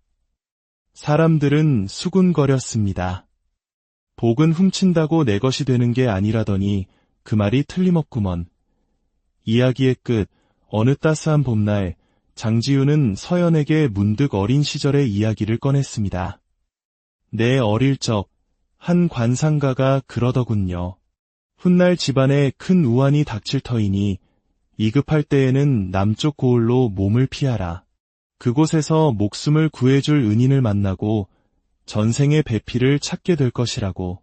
사람들은 수군거렸습니다. 복은 훔친다고 내 것이 되는 게 아니라더니 그 말이 틀림없구먼. 이야기의 끝, 어느 따스한 봄날 장지윤은 서연에게 문득 어린 시절의 이야기를 꺼냈습니다. 내 어릴 적 한 관상가가 그러더군요. 훗날 집안에 큰 우환이 닥칠 터이니 이급할 때에는 남쪽 고을로 몸을 피하라. 그곳에서 목숨을 구해줄 은인을 만나고 전생의 배필을 찾게 될 것이라고.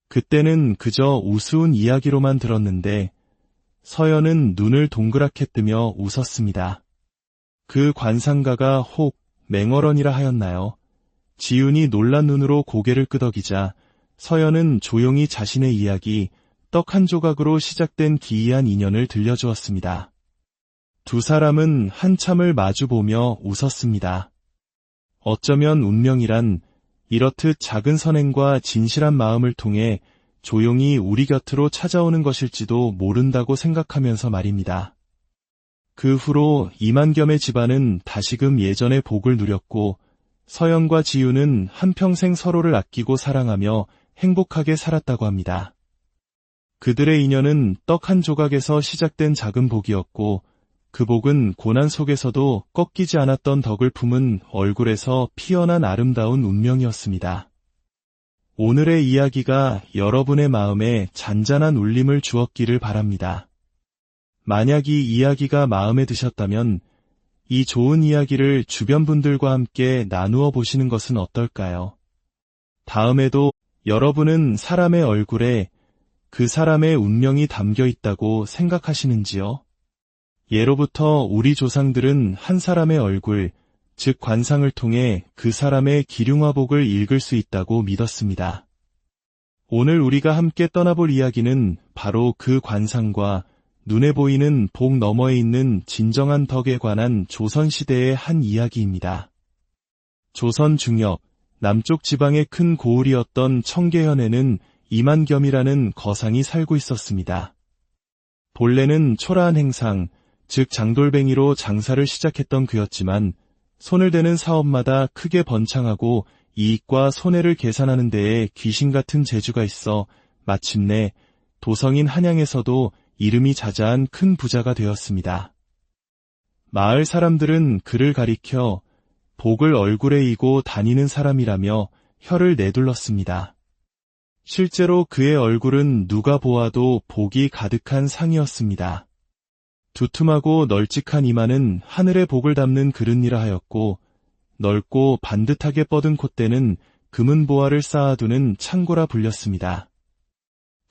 그때는 그저 우스운 이야기로만 들었는데 서연은 눈을 동그랗게 뜨며 웃었습니다. 그 관상가가 혹 맹얼언이라 하였나요? 지윤이 놀란 눈으로 고개를 끄덕이자 서연은 조용히 자신의 이야기, 떡 한 조각으로 시작된 기이한 인연을 들려주었습니다. 두 사람은 한참을 마주보며 웃었습니다. 어쩌면 운명이란 이렇듯 작은 선행과 진실한 마음을 통해 조용히 우리 곁으로 찾아오는 것일지도 모른다고 생각하면서 말입니다. 그 후로 이만겸의 집안은 다시금 예전의 복을 누렸고 서연과 지윤은 한평생 서로를 아끼고 사랑하며 행복하게 살았다고 합니다. 그들의 인연은 떡 한 조각에서 시작된 작은 복이었고 그 복은 고난 속에서도 꺾이지 않았던 덕을 품은 얼굴에서 피어난 아름다운 운명이었습니다. 오늘의 이야기가 여러분의 마음에 잔잔한 울림을 주었기를 바랍니다. 만약 이 이야기가 마음에 드셨다면 이 좋은 이야기를 주변 분들과 함께 나누어 보시는 것은 어떨까요? 다음에도 여러분은 사람의 얼굴에 그 사람의 운명이 담겨 있다고 생각하시는지요? 예로부터 우리 조상들은 한 사람의 얼굴, 즉 관상을 통해 그 사람의 기륭화복을 읽을 수 있다고 믿었습니다. 오늘 우리가 함께 떠나볼 이야기는 바로 그 관상과 눈에 보이는 복 너머에 있는 진정한 덕에 관한 조선시대의 한 이야기입니다. 조선 중엽, 남쪽 지방의 큰 고을이었던 청계현에는 이만겸이라는 거상이 살고 있었습니다. 본래는 초라한 행상, 즉 장돌뱅이로 장사를 시작했던 그였지만 손을 대는 사업마다 크게 번창하고 이익과 손해를 계산하는 데에 귀신 같은 재주가 있어 마침내 도성인 한양에서도 이름이 자자한 큰 부자가 되었습니다. 마을 사람들은 그를 가리켜 복을 얼굴에 이고 다니는 사람이라며 혀를 내둘렀습니다. 실제로 그의 얼굴은 누가 보아도 복이 가득한 상이었습니다. 두툼하고 널찍한 이마는 하늘의 복을 담는 그릇니라 하였고 넓고 반듯하게 뻗은 콧대는 금은 보화를 쌓아두는 창고라 불렸습니다.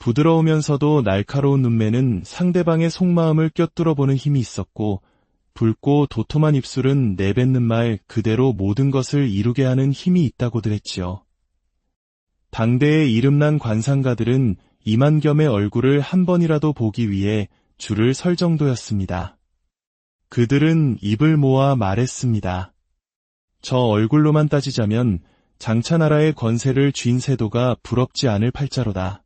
부드러우면서도 날카로운 눈매는 상대방의 속마음을 꿰뚫어보는 힘이 있었고 붉고 도톰한 입술은 내뱉는 말 그대로 모든 것을 이루게 하는 힘이 있다고들 했지요. 당대의 이름난 관상가들은 이만겸의 얼굴을 한 번이라도 보기 위해 줄을 설 정도였습니다. 그들은 입을 모아 말했습니다. 저 얼굴로만 따지자면 장차나라의 권세를 쥔 세도가 부럽지 않을 팔자로다.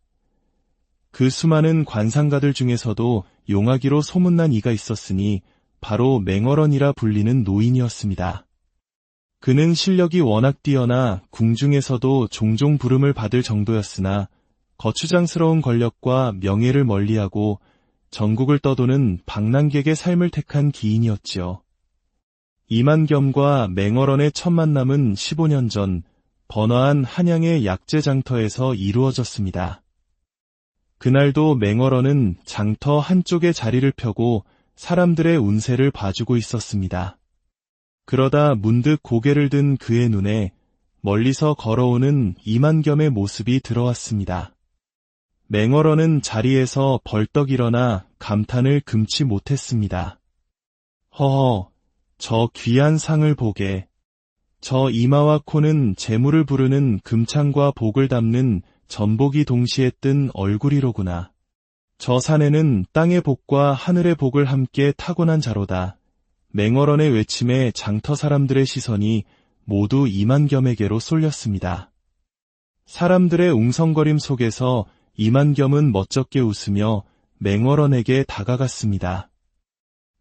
그 수많은 관상가들 중에서도 용하기로 소문난 이가 있었으니 바로 맹어런이라 불리는 노인이었습니다. 그는 실력이 워낙 뛰어나 궁중에서도 종종 부름을 받을 정도였으나 거추장스러운 권력과 명예를 멀리하고 전국을 떠도는 방랑객의 삶을 택한 기인이었지요. 이만겸과 맹어런의 첫 만남은 15년 전 번화한 한양의 약재장터에서 이루어졌습니다. 그날도 맹어런은 장터 한쪽에 자리를 펴고 사람들의 운세를 봐주고 있었습니다. 그러다 문득 고개를 든 그의 눈에 멀리서 걸어오는 이만겸의 모습이 들어왔습니다. 맹어런은 자리에서 벌떡 일어나 감탄을 금치 못했습니다. 허허, 저 귀한 상을 보게. 저 이마와 코는 재물을 부르는 금창과 복을 담는 전복이 동시에 뜬 얼굴이로구나. 저 산에는 땅의 복과 하늘의 복을 함께 타고난 자로다. 맹어런의 외침에 장터 사람들의 시선이 모두 이만겸에게로 쏠렸습니다. 사람들의 웅성거림 속에서 이만겸은 멋쩍게 웃으며 맹어런에게 다가갔습니다.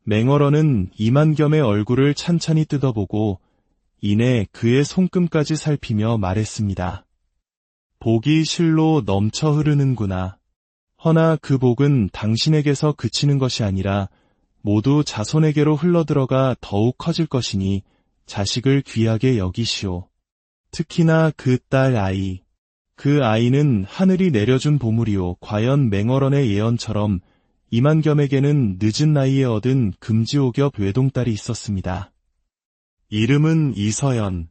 맹어런은 이만겸의 얼굴을 찬찬히 뜯어보고 이내 그의 손금까지 살피며 말했습니다. 복이 실로 넘쳐 흐르는구나. 허나 그 복은 당신에게서 그치는 것이 아니라 모두 자손에게로 흘러들어가 더욱 커질 것이니 자식을 귀하게 여기시오. 특히나 그 딸 아이. 그 아이는 하늘이 내려준 보물이오. 과연 맹어런의 예언처럼 이만겸에게는 늦은 나이에 얻은 금지옥엽 외동딸이 있었습니다. 이름은 이서연.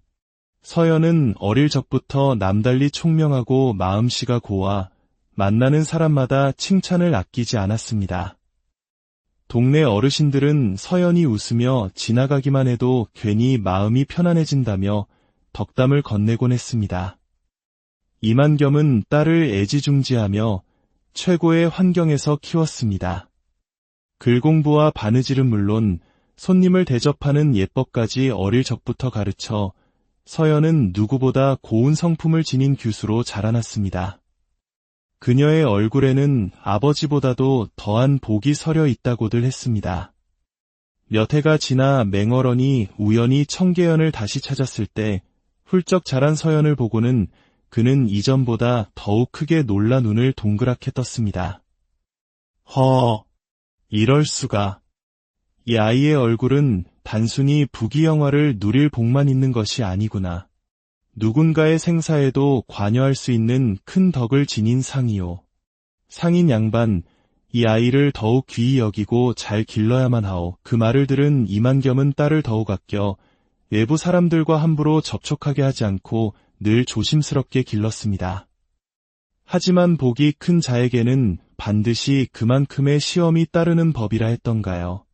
서연은 어릴 적부터 남달리 총명하고 마음씨가 고와 만나는 사람마다 칭찬을 아끼지 않았습니다. 동네 어르신들은 서연이 웃으며 지나가기만 해도 괜히 마음이 편안해진다며 덕담을 건네곤 했습니다. 이만겸은 딸을 애지중지하며 최고의 환경에서 키웠습니다. 글공부와 바느질은 물론 손님을 대접하는 예법까지 어릴 적부터 가르쳐 서연은 누구보다 고운 성품을 지닌 규수로 자라났습니다. 그녀의 얼굴에는 아버지보다도 더한 복이 서려 있다고들 했습니다. 몇 해가 지나 맹어런이 우연히 청계현을 다시 찾았을 때 훌쩍 자란 서연을 보고는 그는 이전보다 더욱 크게 놀라 눈을 동그랗게 떴습니다. 허, 이럴 수가. 이 아이의 얼굴은 단순히 부귀영화를 누릴 복만 있는 것이 아니구나. 누군가의 생사에도 관여할 수 있는 큰 덕을 지닌 상이요. 상인 양반, 이 아이를 더욱 귀히 여기고 잘 길러야만 하오. 그 말을 들은 이만겸은 딸을 더욱 아껴 외부 사람들과 함부로 접촉하게 하지 않고 늘 조심스럽게 길렀습니다. 하지만 복이 큰 자에게는 반드시 그만큼의 시험이 따르는 법이라 했던가요.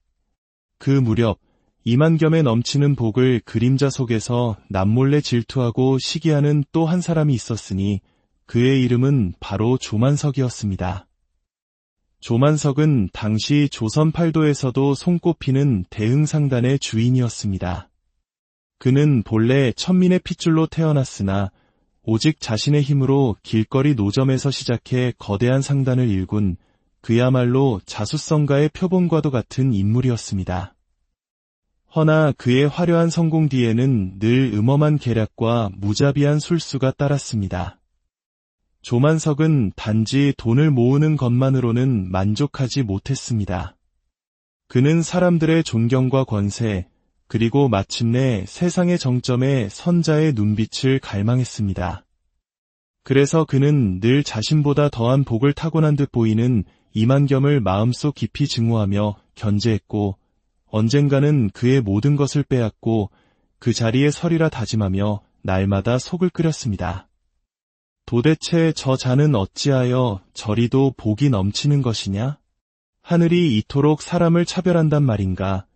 그 무렵 이만겸의 넘치는 복을 그림자 속에서 남몰래 질투하고 시기하는 또 한 사람이 있었으니 그의 이름은 바로 조만석이었습니다. 조만석은 당시 조선 팔도에서도 손꼽히는 대흥상단의 주인이었습니다. 그는 본래 천민의 핏줄로 태어났으나 오직 자신의 힘으로 길거리 노점에서 시작해 거대한 상단을 일군 그야말로 자수성가의 표본과도 같은 인물이었습니다. 허나 그의 화려한 성공 뒤에는 늘 음험한 계략과 무자비한 술수가 따랐습니다. 조만석은 단지 돈을 모으는 것만으로는 만족하지 못했습니다. 그는 사람들의 존경과 권세, 그리고 마침내 세상의 정점에 선자의 눈빛을 갈망했습니다. 그래서 그는 늘 자신보다 더한 복을 타고난 듯 보이는 이만겸을 마음속 깊이 증오하며 견제했고, 언젠가는 그의 모든 것을 빼앗고 그 자리에 서리라 다짐하며 날마다 속을 끓였습니다. 도대체 저 자는 어찌하여 저리도 복이 넘치는 것이냐? 하늘이 이토록 사람을 차별한단 말인가?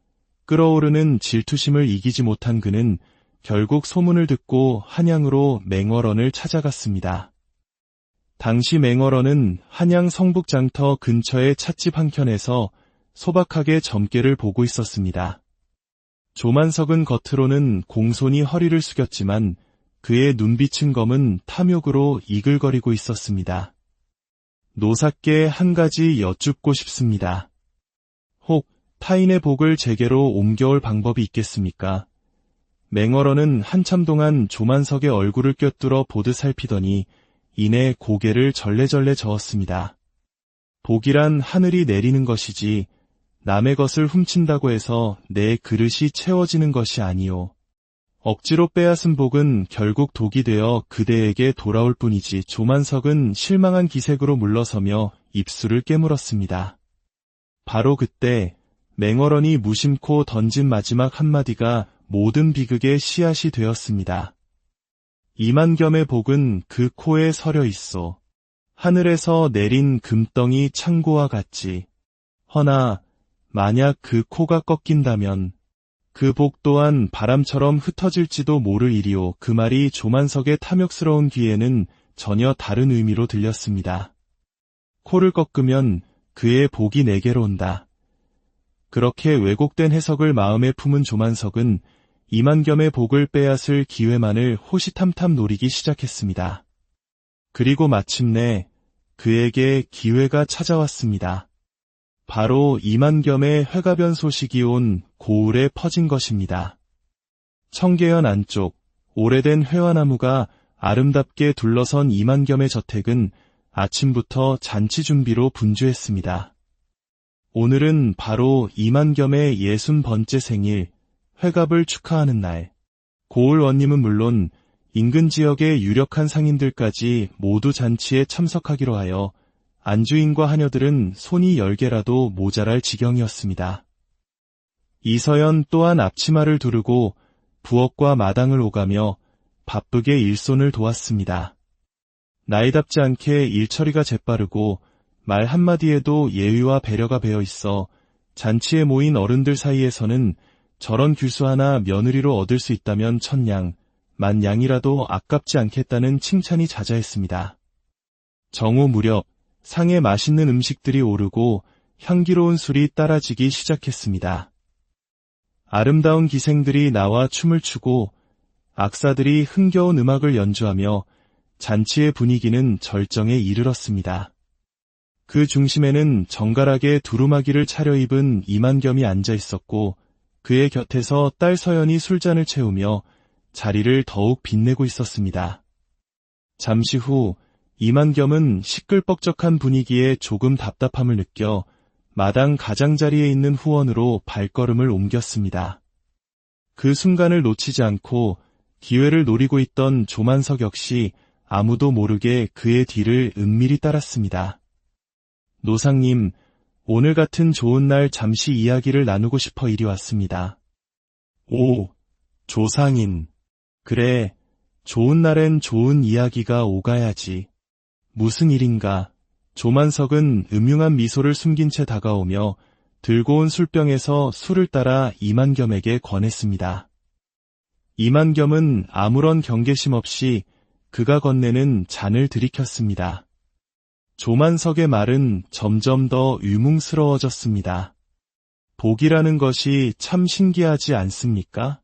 끓어오르는 질투심을 이기지 못한 그는 결국 소문을 듣고 한양으로 맹월원을 찾아갔습니다. 당시 맹월원은 한양 성북장터 근처의 찻집 한켠에서 소박하게 점괘를 보고 있었습니다. 조만석은 겉으로는 공손히 허리를 숙였지만 그의 눈빛은 검은 탐욕으로 이글거리고 있었습니다. 노사께 한 가지 여쭙고 싶습니다. 혹 타인의 복을 제게로 옮겨올 방법이 있겠습니까? 맹월원은 한참 동안 조만석의 얼굴을 꿰뚫어 보듯 살피더니 이내 고개를 절레절레 저었습니다. 복이란 하늘이 내리는 것이지 남의 것을 훔친다고 해서 내 그릇이 채워지는 것이 아니오. 억지로 빼앗은 복은 결국 독이 되어 그대에게 돌아올 뿐이지. 조만석은 실망한 기색으로 물러서며 입술을 깨물었습니다. 바로 그때 맹월원이 무심코 던진 마지막 한마디가 모든 비극의 씨앗이 되었습니다. 이만겸의 복은 그 코에 서려 있어. 하늘에서 내린 금덩이 창고와 같지. 허나 만약 그 코가 꺾인다면 그 복 또한 바람처럼 흩어질지도 모를 일이오. 그 말이 조만석의 탐욕스러운 귀에는 전혀 다른 의미로 들렸습니다. 코를 꺾으면 그의 복이 내게로 온다. 그렇게 왜곡된 해석을 마음에 품은 조만석은 이만겸의 복을 빼앗을 기회만을 호시탐탐 노리기 시작했습니다. 그리고 마침내 그에게 기회가 찾아왔습니다. 바로 이만겸의 회가변 소식이 온 고을에 퍼진 것입니다. 청계현 안쪽 오래된 회화나무가 아름답게 둘러선 이만겸의 저택은 아침부터 잔치 준비로 분주했습니다. 오늘은 바로 이만겸의 60번째 생일, 회갑을 축하하는 날. 고을 원님은 물론 인근 지역의 유력한 상인들까지 모두 잔치에 참석하기로 하여 안주인과 하녀들은 손이 10개라도 모자랄 지경이었습니다. 이서연 또한 앞치마를 두르고 부엌과 마당을 오가며 바쁘게 일손을 도왔습니다. 나이답지 않게 일처리가 재빠르고 말 한마디에도 예의와 배려가 배어 있어 잔치에 모인 어른들 사이에서는 저런 규수 하나 며느리로 얻을 수 있다면 천냥, 만냥이라도 아깝지 않겠다는 칭찬이 자자했습니다. 정오 무렵 상에 맛있는 음식들이 오르고 향기로운 술이 따라지기 시작했습니다. 아름다운 기생들이 나와 춤을 추고 악사들이 흥겨운 음악을 연주하며 잔치의 분위기는 절정에 이르렀습니다. 그 중심에는 정갈하게 두루마기를 차려입은 이만겸이 앉아 있었고 그의 곁에서 딸 서연이 술잔을 채우며 자리를 더욱 빛내고 있었습니다. 잠시 후 이만겸은 시끌벅적한 분위기에 조금 답답함을 느껴 마당 가장자리에 있는 후원으로 발걸음을 옮겼습니다. 그 순간을 놓치지 않고 기회를 노리고 있던 조만석 역시 아무도 모르게 그의 뒤를 은밀히 따랐습니다. 노상님, 오늘 같은 좋은 날 잠시 이야기를 나누고 싶어 이리 왔습니다. 오, 조상인. 그래, 좋은 날엔 좋은 이야기가 오가야지. 무슨 일인가? 조만석은 음흉한 미소를 숨긴 채 다가오며 들고 온 술병에서 술을 따라 이만겸에게 권했습니다. 이만겸은 아무런 경계심 없이 그가 건네는 잔을 들이켰습니다. 조만석의 말은 점점 더 유뭉스러워졌습니다. 복이라는 것이 참 신기하지 않습니까?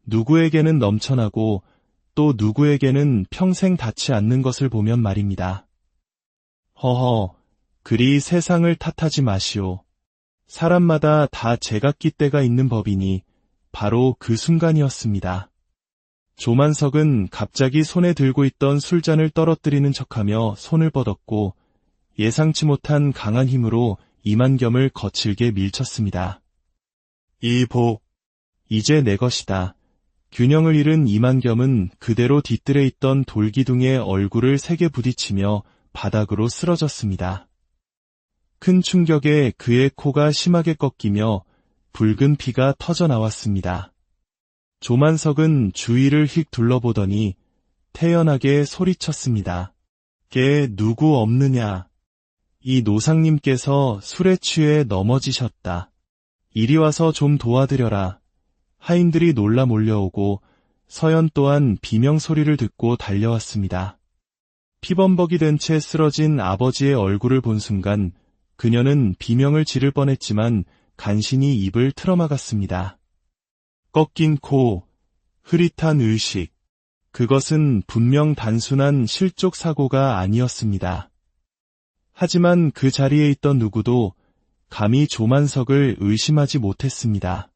누구에게는 넘쳐나고 또 누구에게는 평생 닿지 않는 것을 보면 말입니다. 허허, 그리 세상을 탓하지 마시오. 사람마다 다 제각기 때가 있는 법이니 바로 그 순간이었습니다. 조만석은 갑자기 손에 들고 있던 술잔을 떨어뜨리는 척하며 손을 뻗었고 예상치 못한 강한 힘으로 이만겸을 거칠게 밀쳤습니다. 이 복, 이제 내 것이다. 균형을 잃은 이만겸은 그대로 뒤뜰에 있던 돌기둥에 얼굴을 세게 부딪히며 바닥으로 쓰러졌습니다. 큰 충격에 그의 코가 심하게 꺾이며 붉은 피가 터져 나왔습니다. 조만석은 주위를 휙 둘러보더니 태연하게 소리쳤습니다. 게 누구 없느냐? 이 노상님께서 술에 취해 넘어지셨다. 이리 와서 좀 도와드려라. 하인들이 놀라 몰려오고 서연 또한 비명소리를 듣고 달려왔습니다. 피범벅이 된 채 쓰러진 아버지의 얼굴을 본 순간 그녀는 비명을 지를 뻔했지만 간신히 입을 틀어막았습니다. 꺾인 코, 흐릿한 의식. 그것은 분명 단순한 실족 사고가 아니었습니다. 하지만 그 자리에 있던 누구도 감히 조만석을 의심하지 못했습니다.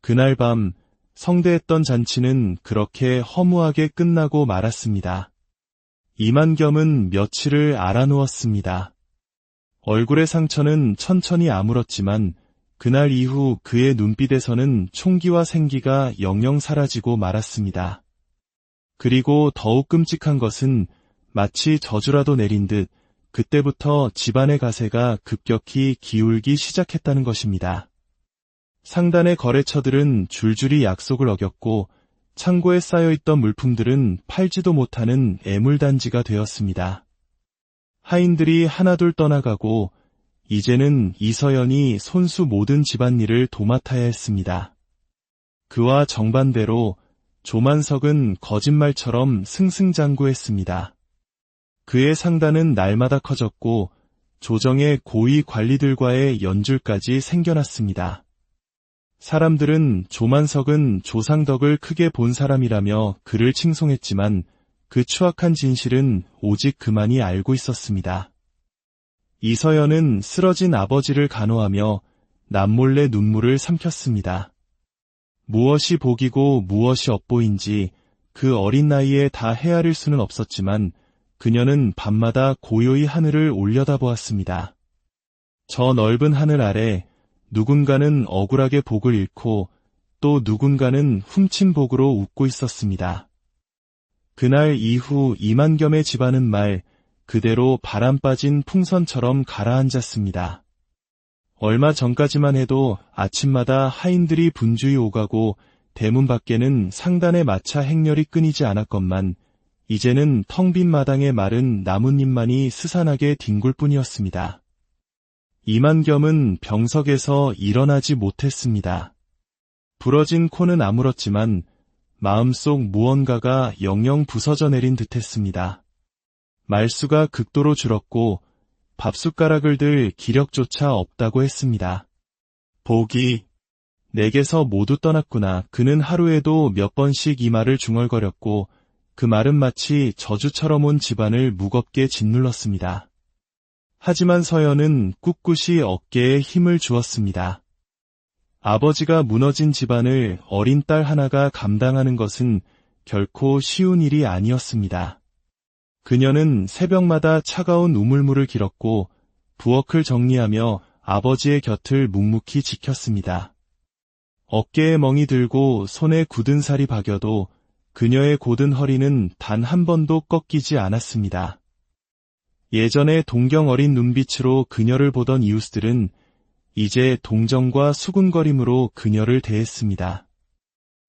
그날 밤 성대했던 잔치는 그렇게 허무하게 끝나고 말았습니다. 이만겸은 며칠을 앓아누웠습니다. 얼굴의 상처는 천천히 아물었지만 그날 이후 그의 눈빛에서는 총기와 생기가 영영 사라지고 말았습니다. 그리고 더욱 끔찍한 것은 마치 저주라도 내린 듯 그때부터 집안의 가세가 급격히 기울기 시작했다는 것입니다. 상단의 거래처들은 줄줄이 약속을 어겼고 창고에 쌓여있던 물품들은 팔지도 못하는 애물단지가 되었습니다. 하인들이 하나둘 떠나가고 이제는 이서연이 손수 모든 집안일을 도맡아야 했습니다. 그와 정반대로 조만석은 거짓말처럼 승승장구했습니다. 그의 상단은 날마다 커졌고 조정의 고위 관리들과의 연줄까지 생겨났습니다. 사람들은 조만석은 조상덕을 크게 본 사람이라며 그를 칭송했지만 그 추악한 진실은 오직 그만이 알고 있었습니다. 이서연은 쓰러진 아버지를 간호하며 남몰래 눈물을 삼켰습니다. 무엇이 복이고 무엇이 업보인지 그 어린 나이에 다 헤아릴 수는 없었지만 그녀는 밤마다 고요히 하늘을 올려다보았습니다. 저 넓은 하늘 아래 누군가는 억울하게 복을 잃고 또 누군가는 훔친 복으로 웃고 있었습니다. 그날 이후 이만겸의 집안은 말 그대로 바람 빠진 풍선처럼 가라앉았습니다. 얼마 전까지만 해도 아침마다 하인들이 분주히 오가고 대문 밖에는 상단의 마차 행렬이 끊이지 않았건만 이제는 텅 빈 마당에 마른 나뭇잎만이 스산하게 뒹굴 뿐이었습니다. 이만겸은 병석에서 일어나지 못했습니다. 부러진 코는 아물었지만 마음속 무언가가 영영 부서져 내린 듯했습니다. 말수가 극도로 줄었고 밥숟가락을 들 기력조차 없다고 했습니다. 복이 내게서 모두 떠났구나. 그는 하루에도 몇 번씩 이 말을 중얼거렸고 그 말은 마치 저주처럼 온 집안을 무겁게 짓눌렀습니다. 하지만 서연은 꿋꿋이 어깨에 힘을 주었습니다. 아버지가 무너진 집안을 어린 딸 하나가 감당하는 것은 결코 쉬운 일이 아니었습니다. 그녀는 새벽마다 차가운 우물물을 길었고 부엌을 정리하며 아버지의 곁을 묵묵히 지켰습니다. 어깨에 멍이 들고 손에 굳은 살이 박여도 그녀의 곧은 허리는 단 한 번도 꺾이지 않았습니다. 예전에 동경 어린 눈빛으로 그녀를 보던 이웃들은 이제 동정과 수군거림으로 그녀를 대했습니다.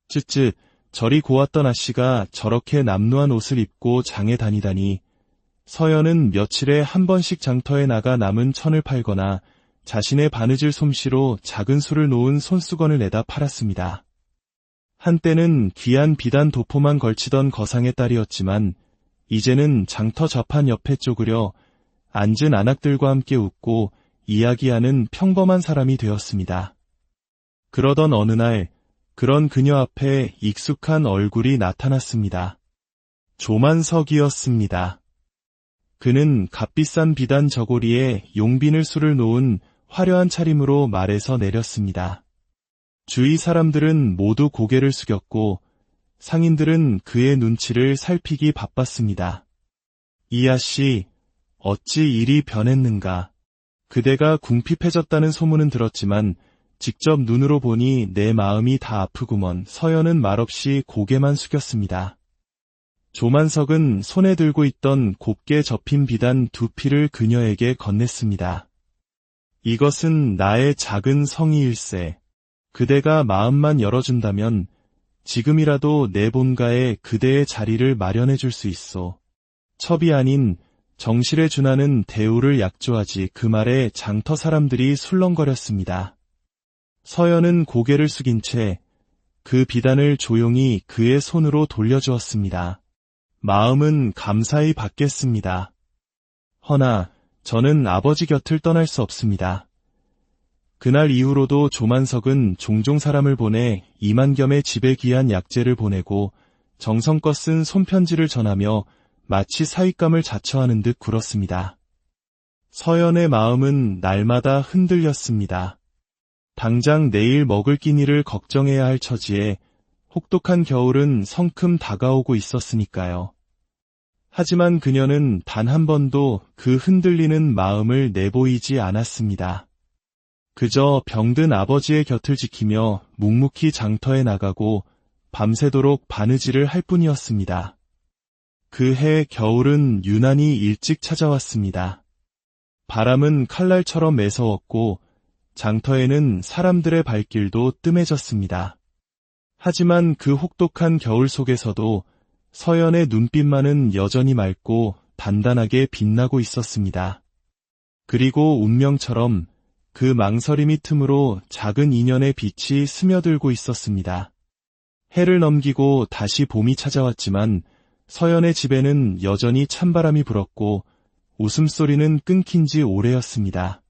쯧쯧, 저리 고왔던 아씨가 저렇게 남루한 옷을 입고 장에 다니다니. 서연은 며칠에 한 번씩 장터에 나가 남은 천을 팔거나 자신의 바느질 솜씨로 작은 술을 놓은 손수건을 내다 팔았습니다. 한때는 귀한 비단 도포만 걸치던 거상의 딸이었지만 이제는 장터 좌판 옆에 쪼그려 앉은 안악들과 함께 웃고 이야기하는 평범한 사람이 되었습니다. 그러던 어느 날, 그런 그녀 앞에 익숙한 얼굴이 나타났습니다. 조만석이었습니다. 그는 값비싼 비단 저고리에 용비늘 술을 놓은 화려한 차림으로 말에서 내렸습니다. 주위 사람들은 모두 고개를 숙였고 상인들은 그의 눈치를 살피기 바빴습니다. 이아씨, 어찌 일이 변했는가. 그대가 궁핍해졌다는 소문은 들었지만 직접 눈으로 보니 내 마음이 다 아프구먼. 서연은 말없이 고개만 숙였습니다. 조만석은 손에 들고 있던 곱게 접힌 비단 2필을 그녀에게 건넸습니다. 이것은 나의 작은 성의일세. 그대가 마음만 열어준다면 지금이라도 내 본가에 그대의 자리를 마련해 줄 수 있소. 첩이 아닌 정실에 준하는 대우를 약조하지. 그 말에 장터 사람들이 술렁거렸습니다. 서연은 고개를 숙인 채 그 비단을 조용히 그의 손으로 돌려주었습니다. 마음은 감사히 받겠습니다. 허나 저는 아버지 곁을 떠날 수 없습니다. 그날 이후로도 조만석은 종종 사람을 보내 이만겸의 집에 귀한 약재를 보내고 정성껏 쓴 손편지를 전하며 마치 사윗감을 자처하는 듯 굴었습니다. 서연의 마음은 날마다 흔들렸습니다. 당장 내일 먹을 끼니를 걱정해야 할 처지에 혹독한 겨울은 성큼 다가오고 있었으니까요. 하지만 그녀는 단 한 번도 그 흔들리는 마음을 내보이지 않았습니다. 그저 병든 아버지의 곁을 지키며 묵묵히 장터에 나가고 밤새도록 바느질을 할 뿐이었습니다. 그해 겨울은 유난히 일찍 찾아왔습니다. 바람은 칼날처럼 매서웠고 장터에는 사람들의 발길도 뜸해졌습니다. 하지만 그 혹독한 겨울 속에서도 서연의 눈빛만은 여전히 맑고 단단하게 빛나고 있었습니다. 그리고 운명처럼 그 망설임이 틈으로 작은 인연의 빛이 스며들고 있었습니다. 해를 넘기고 다시 봄이 찾아왔지만 서연의 집에는 여전히 찬바람이 불었고 웃음소리는 끊긴 지 오래였습니다.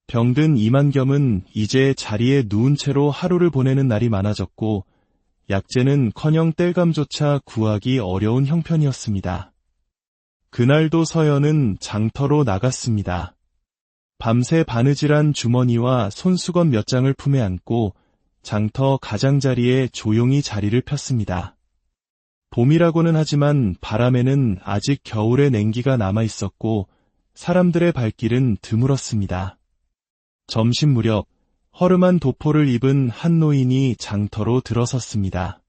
병든 이만겸은 이제 자리에 누운 채로 하루를 보내는 날이 많아졌고 약재는커녕 땔감조차 구하기 어려운 형편이었습니다. 그날도 서연은 장터로 나갔습니다. 밤새 바느질한 주머니와 손수건 몇 장을 품에 안고 장터 가장자리에 조용히 자리를 폈습니다. 봄이라고는 하지만 바람에는 아직 겨울의 냉기가 남아있었고 사람들의 발길은 드물었습니다. 점심 무렵 허름한 도포를 입은 한 노인이 장터로 들어섰습니다.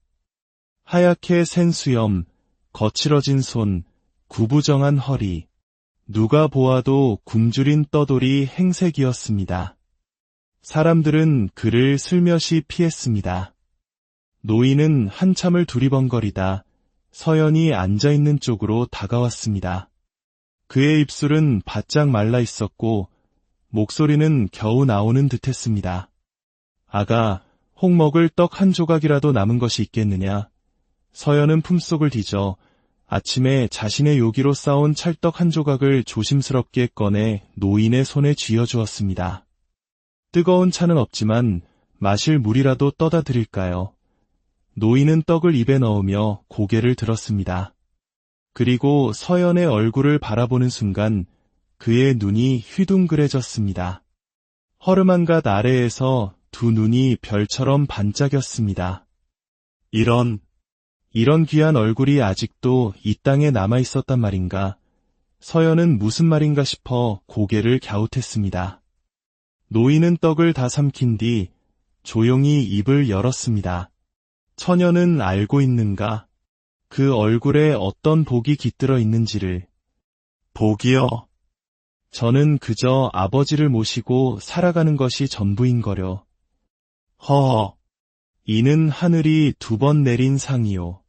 하얗게 센 수염, 거칠어진 손, 구부정한 허리, 누가 보아도 굶주린 떠돌이 행색이었습니다. 사람들은 그를 슬며시 피했습니다. 노인은 한참을 두리번거리다 서연이 앉아있는 쪽으로 다가왔습니다. 그의 입술은 바짝 말라 있었고 목소리는 겨우 나오는 듯했습니다. 아가, 혹 먹을 떡 한 조각이라도 남은 것이 있겠느냐. 서연은 품속을 뒤져 아침에 자신의 요기로 싸온 찰떡 한 조각을 조심스럽게 꺼내 노인의 손에 쥐어주었습니다. 뜨거운 차는 없지만 마실 물이라도 떠다 드릴까요? 노인은 떡을 입에 넣으며 고개를 들었습니다. 그리고 서연의 얼굴을 바라보는 순간 그의 눈이 휘둥그레졌습니다. 허름한 갓 아래에서 두 눈이 별처럼 반짝였습니다. 이런 귀한 얼굴이 아직도 이 땅에 남아있었단 말인가. 서연은 무슨 말인가 싶어 고개를 갸웃했습니다. 노인은 떡을 다 삼킨 뒤 조용히 입을 열었습니다. 처녀는 알고 있는가? 그 얼굴에 어떤 복이 깃들어 있는지를. 복이요? 저는 그저 아버지를 모시고 살아가는 것이 전부인거려. 허허, 이는 하늘이 2번 내린 상이요.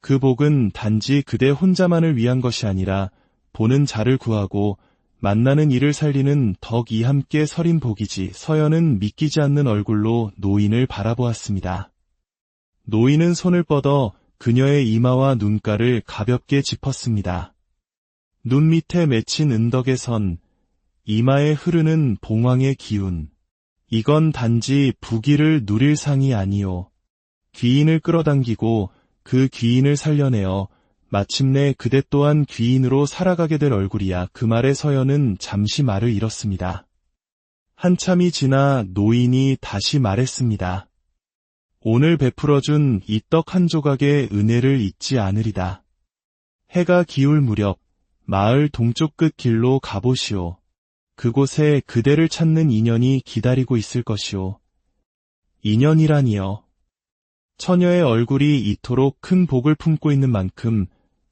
그 복은 단지 그대 혼자만을 위한 것이 아니라 보는 자를 구하고 만나는 이를 살리는 덕이 함께 서린 복이지. 서연은 믿기지 않는 얼굴로 노인을 바라보았습니다. 노인은 손을 뻗어 그녀의 이마와 눈가를 가볍게 짚었습니다. 눈 밑에 맺힌 은덕의 선, 이마에 흐르는 봉황의 기운. 이건 단지 부귀를 누릴 상이 아니요. 귀인을 끌어당기고 그 귀인을 살려내어 마침내 그대 또한 귀인으로 살아가게 될 얼굴이야. 그 말에 서연은 잠시 말을 잃었습니다. 한참이 지나 노인이 다시 말했습니다. 오늘 베풀어준 이 떡 한 조각의 은혜를 잊지 않으리다. 해가 기울 무렵 마을 동쪽 끝 길로 가보시오. 그곳에 그대를 찾는 인연이 기다리고 있을 것이오. 인연이라니요. 처녀의 얼굴이 이토록 큰 복을 품고 있는 만큼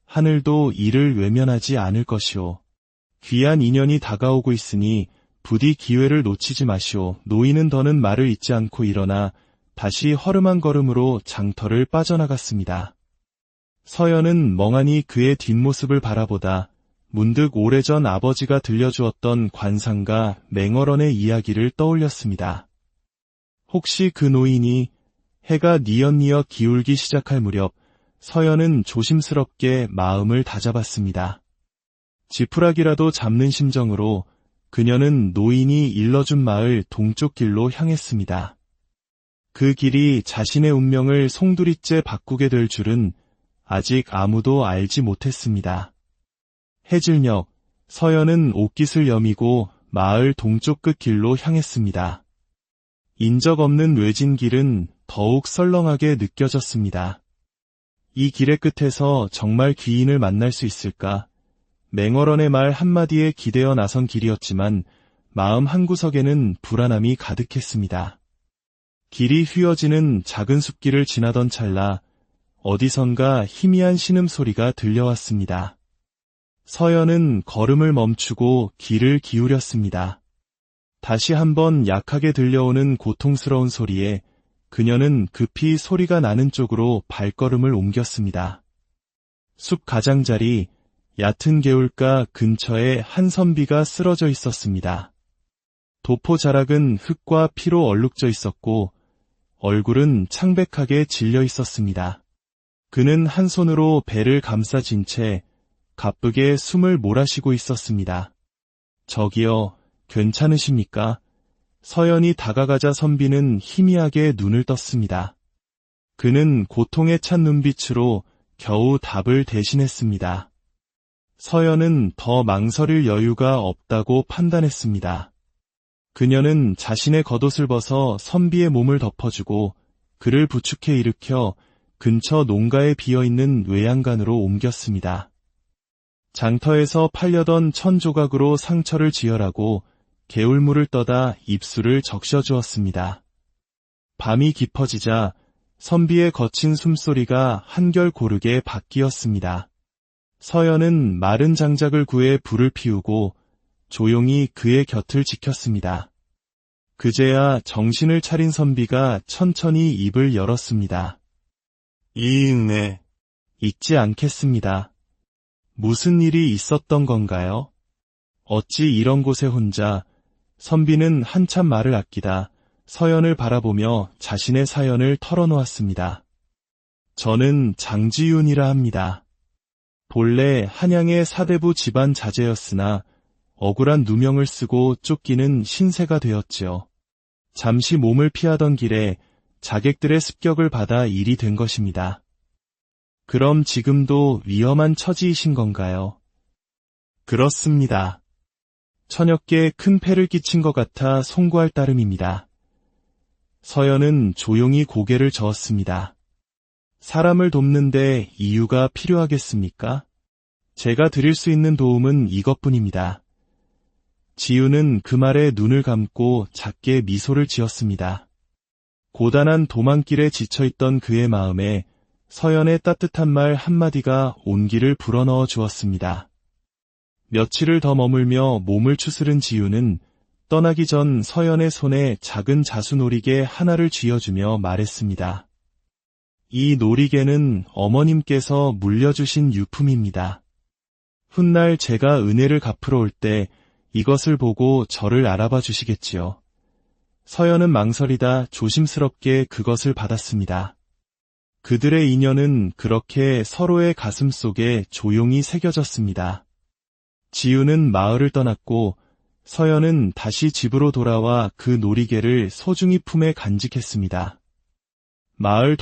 하늘도 이를 외면하지 않을 것이오. 귀한 인연이 다가오고 있으니 부디 기회를 놓치지 마시오. 노인은 더는 말을 잇지 않고 일어나 다시 허름한 걸음으로 장터를 빠져나갔습니다. 서연은 멍하니 그의 뒷모습을 바라보다 문득 오래전 아버지가 들려주었던 관상가 맹어런의 이야기를 떠올렸습니다. 혹시 그 노인이 해가 뉘엿뉘엿 기울기 시작할 무렵 서연은 조심스럽게 마음을 다잡았습니다. 지푸라기라도 잡는 심정으로 그녀는 노인이 일러준 마을 동쪽 길로 향했습니다. 그 길이 자신의 운명을 송두리째 바꾸게 될 줄은 아직 아무도 알지 못했습니다. 해질녘, 서연은 옷깃을 여미고 마을 동쪽 끝 길로 향했습니다. 인적 없는 외진 길은 더욱 썰렁하게 느껴졌습니다. 이 길의 끝에서 정말 귀인을 만날 수 있을까? 맹어런의 말 한마디에 기대어 나선 길이었지만 마음 한구석에는 불안함이 가득했습니다. 길이 휘어지는 작은 숲길을 지나던 찰나 어디선가 희미한 신음소리가 들려왔습니다. 서연은 걸음을 멈추고 귀를 기울였습니다. 다시 한번 약하게 들려오는 고통스러운 소리에 그녀는 급히 소리가 나는 쪽으로 발걸음을 옮겼습니다. 숲 가장자리, 얕은 개울가 근처에 한 선비가 쓰러져 있었습니다. 도포 자락은 흙과 피로 얼룩져 있었고 얼굴은 창백하게 질려 있었습니다. 그는 한 손으로 배를 감싸진 채 가쁘게 숨을 몰아쉬고 있었습니다. 저기요, 괜찮으십니까? 서연이 다가가자 선비는 희미하게 눈을 떴습니다. 그는 고통에 찬 눈빛으로 겨우 답을 대신했습니다. 서연은 더 망설일 여유가 없다고 판단했습니다. 그녀는 자신의 겉옷을 벗어 선비의 몸을 덮어주고 그를 부축해 일으켜 근처 농가에 비어있는 외양간으로 옮겼습니다. 장터에서 팔려던 천조각으로 상처를 지혈하고 개울물을 떠다 입술을 적셔주었습니다. 밤이 깊어지자 선비의 거친 숨소리가 한결 고르게 바뀌었습니다. 서연은 마른 장작을 구해 불을 피우고 조용히 그의 곁을 지켰습니다. 그제야 정신을 차린 선비가 천천히 입을 열었습니다. 네, 잊지 않겠습니다. 무슨 일이 있었던 건가요? 어찌 이런 곳에 혼자? 선비는 한참 말을 아끼다 서연을 바라보며 자신의 사연을 털어놓았습니다. 저는 장지윤이라 합니다. 본래 한양의 사대부 집안 자제였으나 억울한 누명을 쓰고 쫓기는 신세가 되었지요. 잠시 몸을 피하던 길에 자객들의 습격을 받아 일이 된 것입니다. 그럼 지금도 위험한 처지이신 건가요? 그렇습니다. 처녀께 큰 폐를 끼친 것 같아 송구할 따름입니다. 서연은 조용히 고개를 저었습니다. 사람을 돕는데 이유가 필요하겠습니까? 제가 드릴 수 있는 도움은 이것뿐입니다. 지우는 그 말에 눈을 감고 작게 미소를 지었습니다. 고단한 도망길에 지쳐있던 그의 마음에 서연의 따뜻한 말 한마디가 온기를 불어넣어 주었습니다. 며칠을 더 머물며 몸을 추스른 지우는 떠나기 전 서연의 손에 작은 자수놀이개 하나를 쥐어주며 말했습니다. 이 놀이개는 어머님께서 물려주신 유품입니다. 훗날 제가 은혜를 갚으러 올 때 이것을 보고 저를 알아봐 주시겠지요. 서연은 망설이다 조심스럽게 그것을 받았습니다. 그들의 인연은 그렇게 서로의 가슴 속에 조용히 새겨졌습니다. 지우는 마을을 떠났고 서연은 다시 집으로 돌아와 그 놀이개를 소중히 품에 간직했습니다. 마을